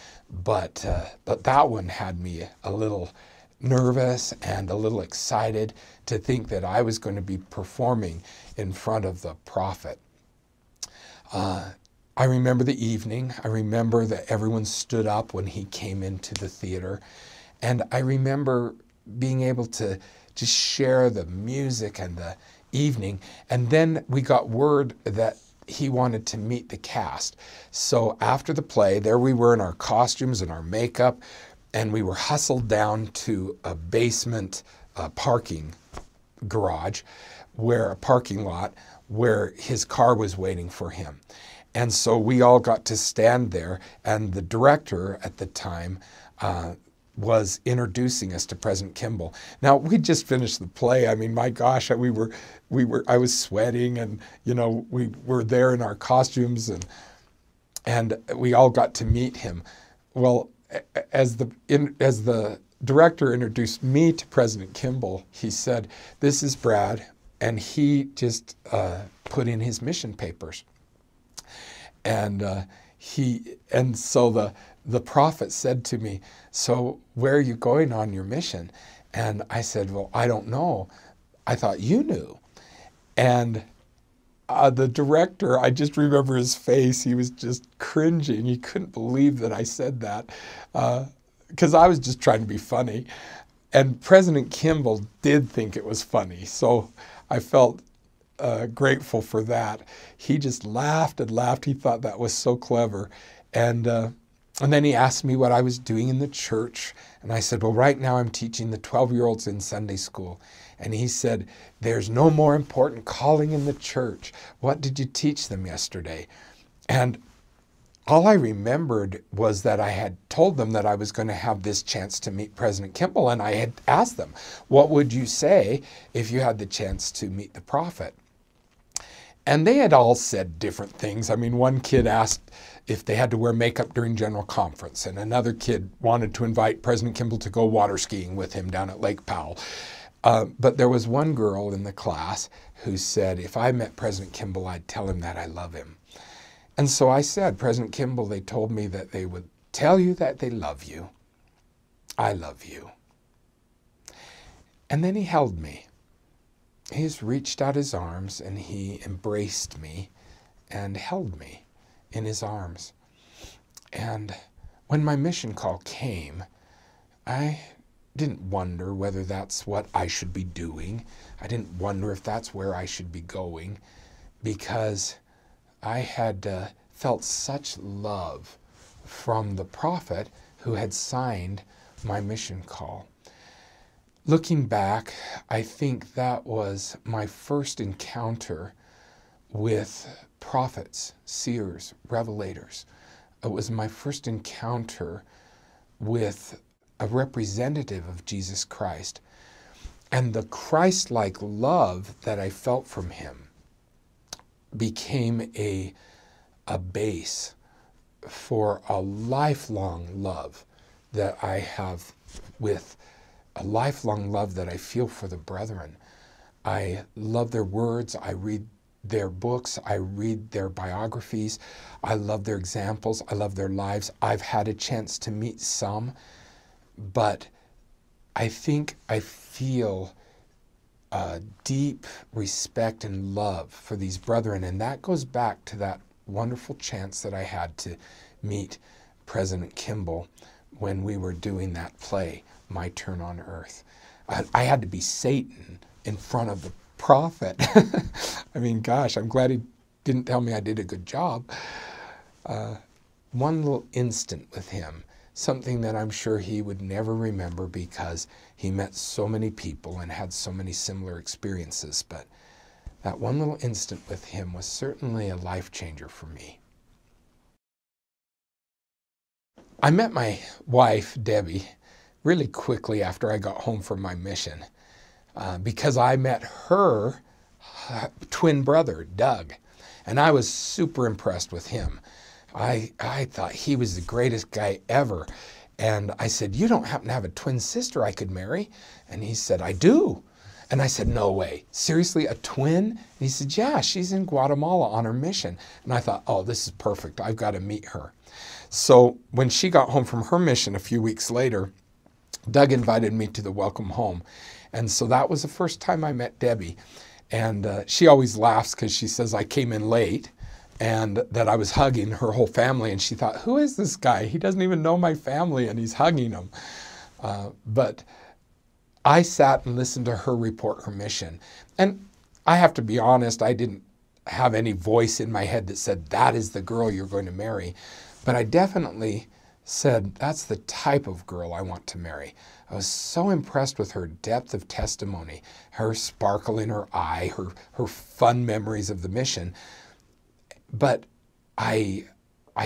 but that one had me a little nervous and a little excited to think that I was going to be performing in front of the prophet. I remember the evening. I remember that everyone stood up when he came into the theater. And I remember being able to just share the music and the evening. And then we got word that he wanted to meet the cast. So after the play, there we were in our costumes and our makeup, and we were hustled down to a basement parking garage, a parking lot where his car was waiting for him. And so we all got to stand there, and the director at the time was introducing us to President Kimball. Now, we just finished the play. I mean, my gosh, I was sweating, and we were there in our costumes, and we all got to meet him. Well, as the director introduced me to President Kimball, he said, "This is Brad," and he just put in his mission papers. And so the prophet said to me, "So where are you going on your mission?" And I said, "Well, I don't know. I thought you knew." And the director, I just remember his face. He was just cringing. He couldn't believe that I said that because I was just trying to be funny. And President Kimball did think it was funny. So I felt grateful for that. He just laughed and laughed. He thought that was so clever. And then he asked me what I was doing in the church. And I said, "Well, right now I'm teaching the 12-year-olds in Sunday school." And he said, "There's no more important calling in the church. What did you teach them yesterday?" And all I remembered was that I had told them that I was going to have this chance to meet President Kimball. And I had asked them, "What would you say if you had the chance to meet the prophet?" And they had all said different things. I mean, one kid asked if they had to wear makeup during General Conference, and another kid wanted to invite President Kimball to go water skiing with him down at Lake Powell. But there was one girl in the class who said, "If I met President Kimball, I'd tell him that I love him." And so I said, "President Kimball, they told me that they would tell you that they love you. I love you." And then he held me. He just reached out his arms and he embraced me and held me in his arms. And when my mission call came, I didn't wonder whether that's what I should be doing. I didn't wonder if that's where I should be going, because I had felt such love from the prophet who had signed my mission call. Looking back, I think that was my first encounter with prophets, seers, revelators. It was my first encounter with a representative of Jesus Christ. And the Christ-like love that I felt from him became a base for a lifelong love that I have a lifelong love that I feel for the brethren. I love their words. I read their books. I read their biographies. I love their examples. I love their lives. I've had a chance to meet some, but I think I feel a deep respect and love for these brethren, and that goes back to that wonderful chance that I had to meet President Kimball when we were doing that play, My Turn on Earth. I had to be Satan in front of the prophet. I mean, gosh, I'm glad he didn't tell me I did a good job. One little instant with him, something that I'm sure he would never remember because he met so many people and had so many similar experiences, but that one little instant with him was certainly a life changer for me. I met my wife, Debbie, really quickly after I got home from my mission because I met her twin brother, Doug, and I was super impressed with him. I thought he was the greatest guy ever. And I said, "You don't happen to have a twin sister I could marry?" And he said, "I do." And I said, no way. Seriously, a twin? And he said, yeah, she's in Guatemala on her mission. And I thought, oh, this is perfect. I've got to meet her. So when she got home from her mission a few weeks later, Doug invited me to the welcome home. And so that was the first time I met Debbie. And she always laughs because she says I came in late and that I was hugging her whole family. And she thought, who is this guy? He doesn't even know my family and he's hugging them. But I sat and listened to her report her mission. And I have to be honest, I didn't have any voice in my head that said, that is the girl you're going to marry. But I definitely said, that's the type of girl I want to marry. I was so impressed with her depth of testimony, her sparkle in her eye, her fun memories of the mission. But I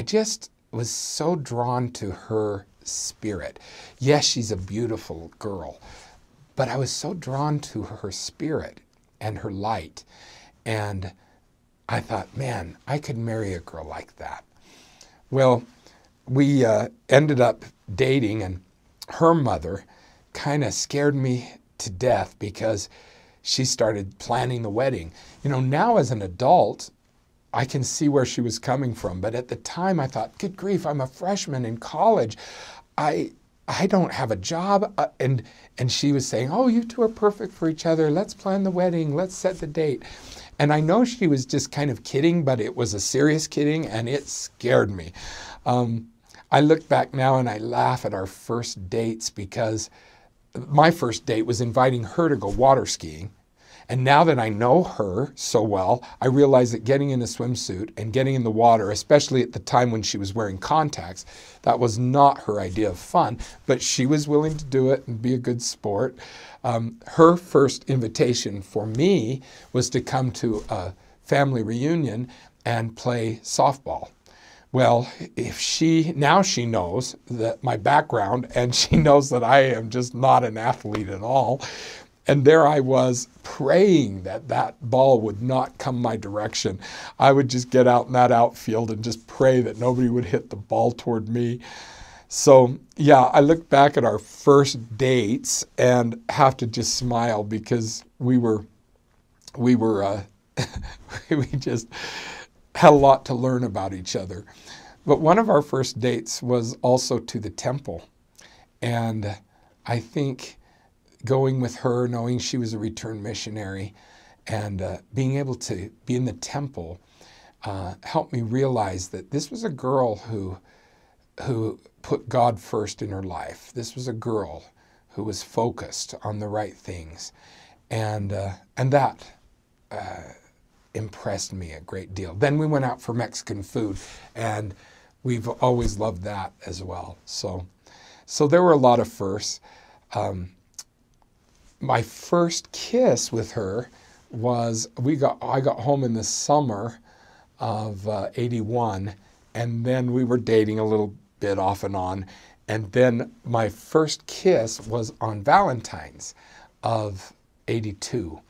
just was so drawn to her spirit. Yes, she's a beautiful girl, but I was so drawn to her spirit and her light. And I thought, man, I could marry a girl like that. Well, we ended up dating, and her mother kind of scared me to death because she started planning the wedding. You know, now as an adult, I can see where she was coming from. But at the time, I thought, good grief, I'm a freshman in college. I don't have a job. And she was saying, oh, you two are perfect for each other. Let's plan the wedding. Let's set the date. And I know she was just kind of kidding, but it was a serious kidding, and it scared me. I look back now and I laugh at our first dates because my first date was inviting her to go water skiing. And now that I know her so well, I realize that getting in a swimsuit and getting in the water, especially at the time when she was wearing contacts, that was not her idea of fun, but she was willing to do it and be a good sport. Her first invitation for me was to come to a family reunion and play softball. Well, now she knows that my background, and she knows that I am just not an athlete at all. And there I was praying that that ball would not come my direction. I would just get out in that outfield and just pray that nobody would hit the ball toward me. So yeah, I look back at our first dates and have to just smile because we just had a lot to learn about each other. But one of our first dates was also to the temple. And I think going with her, knowing she was a returned missionary, and being able to be in the temple helped me realize that this was a girl who put God first in her life. This was a girl who was focused on the right things. And that impressed me a great deal. Then we went out for Mexican food, and we've always loved that as well. So there were a lot of firsts. My first kiss with her was, I got home in the summer of 81, and then we were dating a little bit off and on. And then my first kiss was on Valentine's of 82.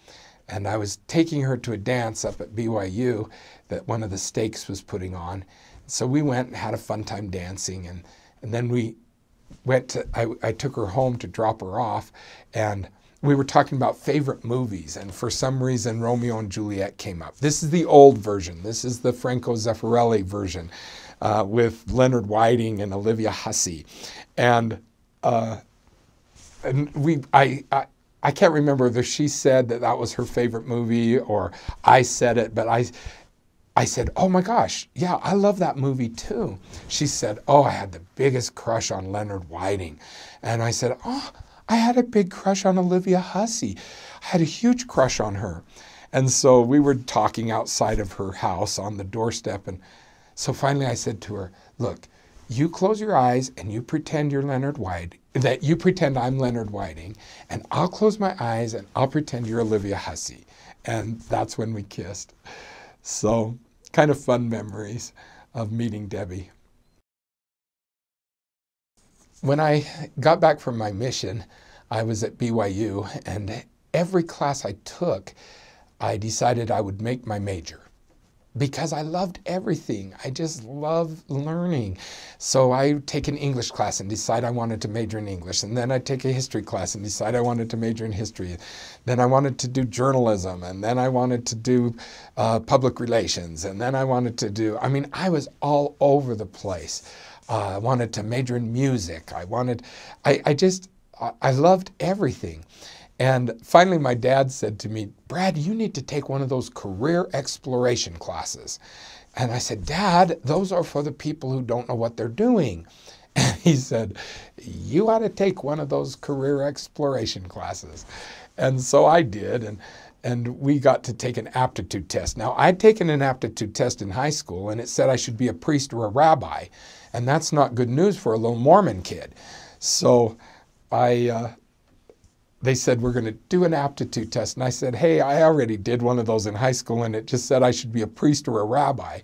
And I was taking her to a dance up at BYU that one of the stakes was putting on. So we went and had a fun time dancing. And then we went to, I took her home to drop her off. And we were talking about favorite movies. And for some reason, Romeo and Juliet came up. This is the old version. This is the Franco Zeffirelli version with Leonard Whiting and Olivia Hussey. And I can't remember whether she said that was her favorite movie or I said it, but I said, oh my gosh, yeah, I love that movie too. She said, oh, I had the biggest crush on Leonard Whiting. And I said, oh, I had a big crush on Olivia Hussey. I had a huge crush on her. And so we were talking outside of her house on the doorstep. And so finally I said to her, look, you close your eyes and you pretend you're Leonard Whiting, that you pretend I'm Leonard Whiting, and I'll close my eyes and I'll pretend you're Olivia Hussey. And that's when we kissed. So kind of fun memories of meeting Debbie. When I got back from my mission, I was at BYU, and every class I took, I decided I would make my major. because I loved everything. I just love learning. So I'd take an English class and decide I wanted to major in English. And then I'd take a history class and decide I wanted to major in history. Then I wanted to do journalism. And then I wanted to do public relations. And then I wanted to do, I was all over the place. I wanted to major in music. I loved everything. And finally, my dad said to me, Brad, you need to take one of those career exploration classes. And I said, Dad, those are for the people who don't know what they're doing. And he said, you ought to take one of those career exploration classes. And so I did, and we got to take an aptitude test. Now, I'd taken an aptitude test in high school, and it said I should be a priest or a rabbi. And that's not good news for a little Mormon kid. So they said, we're going to do an aptitude test. And I said, hey, I already did one of those in high school, and it just said I should be a priest or a rabbi.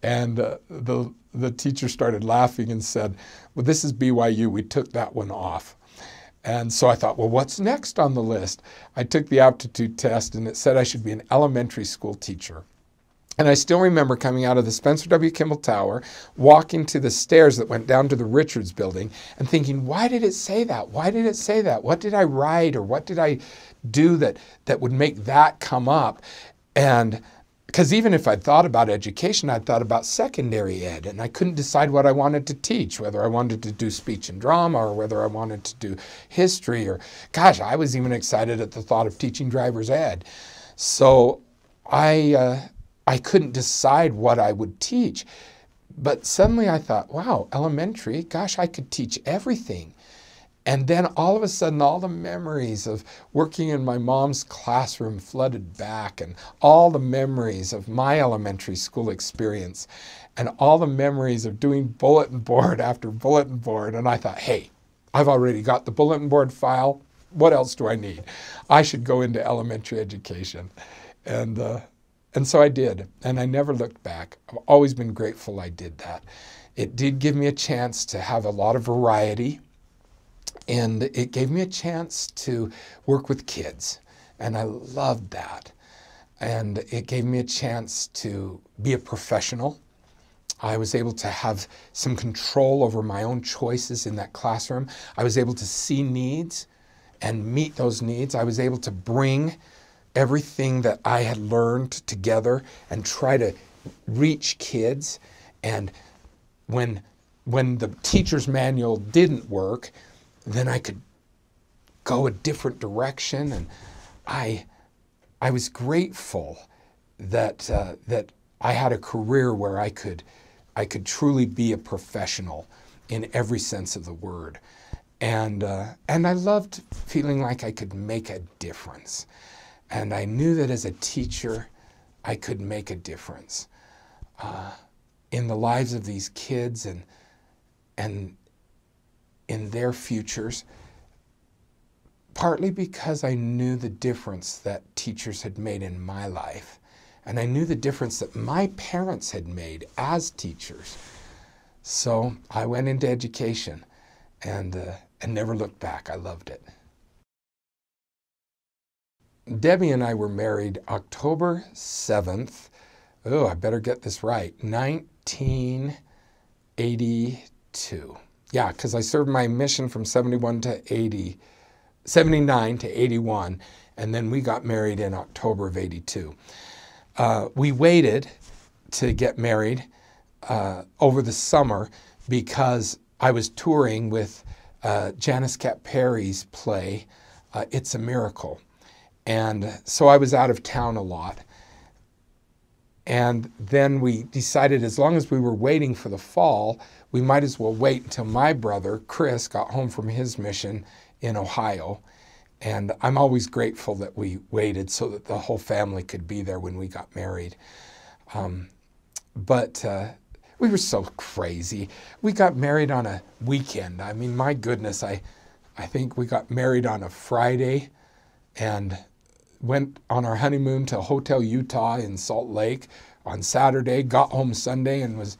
And the teacher started laughing and said, well, this is BYU. We took that one off. And so I thought, well, what's next on the list? I took the aptitude test, and it said I should be an elementary school teacher. And I still remember coming out of the Spencer W. Kimball Tower, walking to the stairs that went down to the Richards building and thinking, why did it say that? Why did it say that? What did I write or what did I do that would make that come up? And because even if I'd thought about education, I'd thought about secondary ed, and I couldn't decide what I wanted to teach, whether I wanted to do speech and drama or whether I wanted to do history, or gosh, I was even excited at the thought of teaching driver's ed. So I couldn't decide what I would teach. But suddenly I thought, wow, elementary, gosh, I could teach everything. And then all of a sudden, all the memories of working in my mom's classroom flooded back, and all the memories of my elementary school experience, and all the memories of doing bulletin board after bulletin board. And I thought, hey, I've already got the bulletin board file. What else do I need? I should go into elementary education. And so I did, and I never looked back. I've always been grateful I did that. It did give me a chance to have a lot of variety, and it gave me a chance to work with kids, and I loved that. And it gave me a chance to be a professional. I was able to have some control over my own choices in that classroom. I was able to see needs and meet those needs. I was able to bring everything that I had learned together and try to reach kids. And when the teacher's manual didn't work, then I could go a different direction. And I was grateful that I had a career where I could truly be a professional in every sense of the word. And I loved feeling like I could make a difference. And I knew that as a teacher, I could make a difference in the lives of these kids and in their futures, partly because I knew the difference that teachers had made in my life. And I knew the difference that my parents had made as teachers. So I went into education and never looked back. I loved it. Debbie and I were married October 7th, I better get this right, 1982. Yeah, because I served my mission from 79 to 81, and then we got married in October of 82. We waited to get married over the summer because I was touring with Janice Cat Perry's play, It's a Miracle. And so I was out of town a lot. And then we decided as long as we were waiting for the fall, we might as well wait until my brother, Chris, got home from his mission in Ohio. And I'm always grateful that we waited so that the whole family could be there when we got married. But we were so crazy. We got married on a weekend. I mean, my goodness, I think we got married on a Friday and went on our honeymoon to Hotel Utah in Salt Lake on Saturday, got home Sunday and was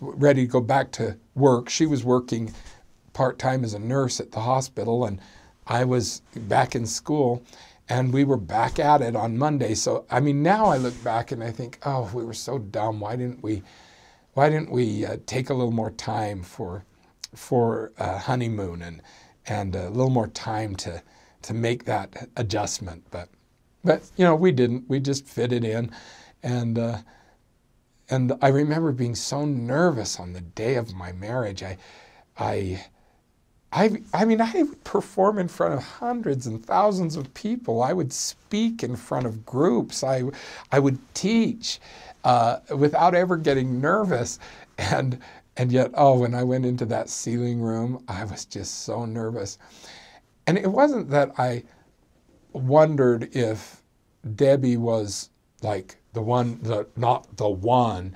ready to go back to work. She was working part-time as a nurse at the hospital and I was back in school. And we were back at it on Monday. So, I mean, now I look back and I think, oh, we were so dumb. Why didn't we take a little more time for honeymoon and a little more time to make that adjustment? But you know, we didn't. We just fit it in, and I remember being so nervous on the day of my marriage. I mean, I would perform in front of hundreds and thousands of people. I would speak in front of groups. I would teach without ever getting nervous. And yet, oh, when I went into that sealing room, I was just so nervous. And it wasn't that I wondered if Debbie was like not the one.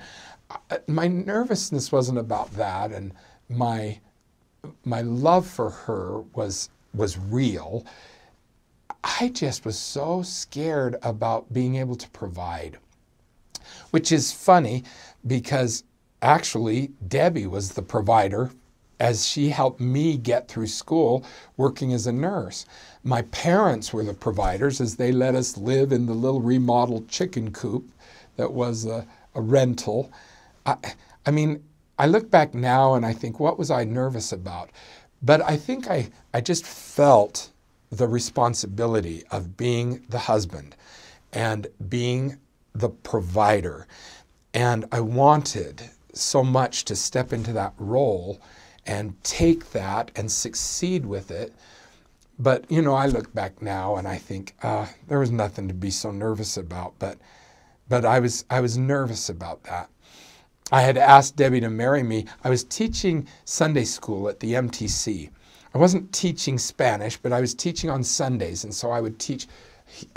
My nervousness wasn't about that, and my love for her was real. I just was so scared about being able to provide, which is funny because actually Debbie was the provider as she helped me get through school working as a nurse. My parents were the providers as they let us live in the little remodeled chicken coop that was a rental. I mean, I look back now and I think, what was I nervous about? But I think I just felt the responsibility of being the husband and being the provider. And I wanted so much to step into that role and take that and succeed with it. But, you know, I look back now and I think, there was nothing to be so nervous about. But I was nervous about that. I had asked Debbie to marry me. I was teaching Sunday school at the MTC. I wasn't teaching Spanish, but I was teaching on Sundays, and so I would teach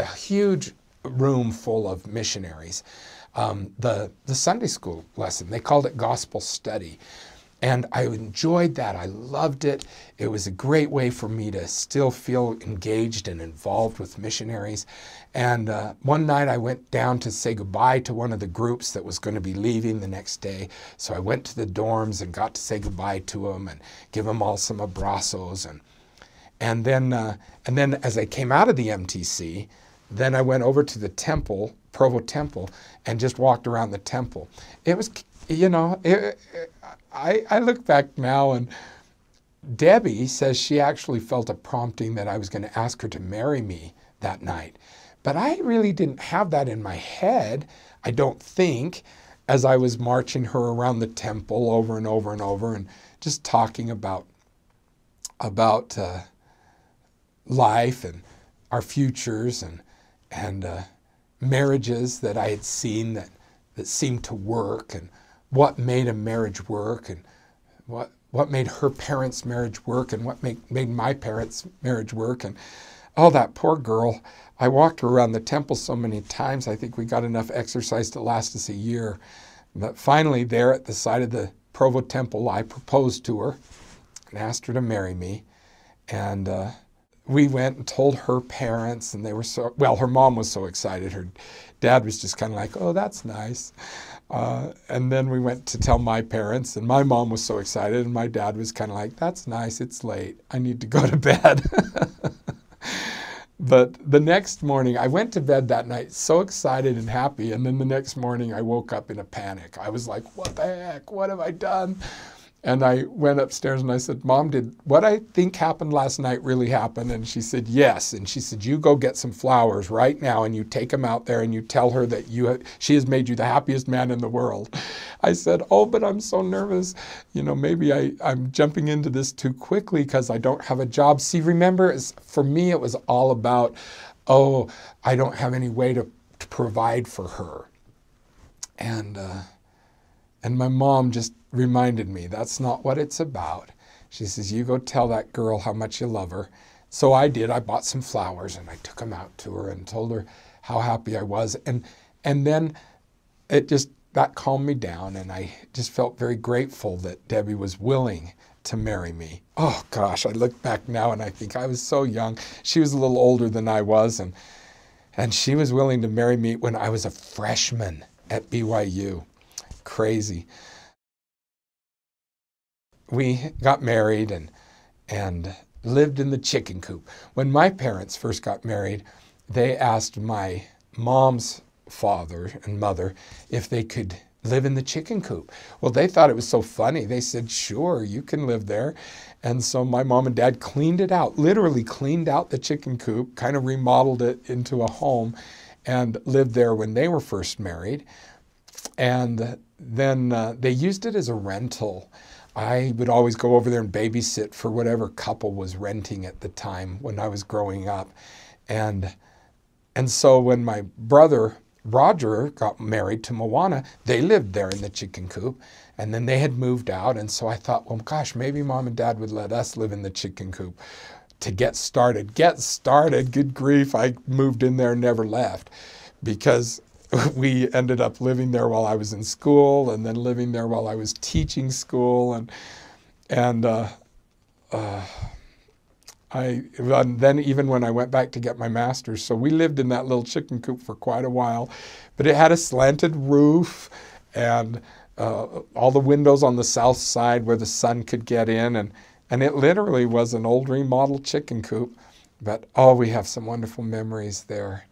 a huge room full of missionaries. The Sunday school lesson, they called it gospel study. And I enjoyed that. I loved it. It was a great way for me to still feel engaged and involved with missionaries. And one night I went down to say goodbye to one of the groups that was going to be leaving the next day. So I went to the dorms and got to say goodbye to them and give them all some abrazos. And then as I came out of the MTC, then I went over to the temple, Provo temple, and just walked around the temple. It was, you know, I look back now and Debbie says she actually felt a prompting that I was going to ask her to marry me that night. But I really didn't have that in my head, I don't think, as I was marching her around the temple over and over and over and just talking about life and our futures and marriages that I had seen that seemed to work, and what made a marriage work, and what made her parents' marriage work, and what made my parents' marriage work. And oh, that poor girl. I walked her around the temple so many times, I think we got enough exercise to last us a year. But finally, there at the side of the Provo temple, I proposed to her and asked her to marry me. And we went and told her parents, and they were so, well, her mom was so excited. Her dad was just kind of like, oh, that's nice. And then we went to tell my parents, and my mom was so excited, and my dad was kind of like, that's nice, it's late, I need to go to bed. But the next morning, I went to bed that night so excited and happy, and then the next morning I woke up in a panic. I was like, what the heck, what have I done? And I went upstairs and I said, Mom, did what I think happened last night really happen? And she said, yes. And she said, you go get some flowers right now and you take them out there and you tell her that she has made you the happiest man in the world. I said, oh, but I'm so nervous. You know, maybe I'm jumping into this too quickly because I don't have a job. See, remember, for me, it was all about, oh, I don't have any way to provide for her. And my mom just reminded me, that's not what it's about. She says, you go tell that girl how much you love her. So I did. I bought some flowers and I took them out to her and told her how happy I was. And then that calmed me down, and I just felt very grateful that Debbie was willing to marry me. Oh gosh, I look back now and I think I was so young. She was a little older than I was, and she was willing to marry me when I was a freshman at BYU. Crazy. We got married and lived in the chicken coop. When my parents first got married, they asked my mom's father and mother if they could live in the chicken coop. Well, they thought it was so funny. They said, sure, you can live there. And so my mom and dad cleaned it out, literally cleaned out the chicken coop, kind of remodeled it into a home, and lived there when they were first married. And then they used it as a rental. I would always go over there and babysit for whatever couple was renting at the time when I was growing up. And so when my brother Roger got married to Moana, they lived there in the chicken coop, and then they had moved out. And so I thought, well, gosh, maybe Mom and Dad would let us live in the chicken coop to get started. Good grief. I moved in there and never left, because we ended up living there while I was in school, and then living there while I was teaching school, and then even when I went back to get my master's. So we lived in that little chicken coop for quite a while, but it had a slanted roof and all the windows on the south side where the sun could get in, and it literally was an old remodeled chicken coop. But oh, we have some wonderful memories there.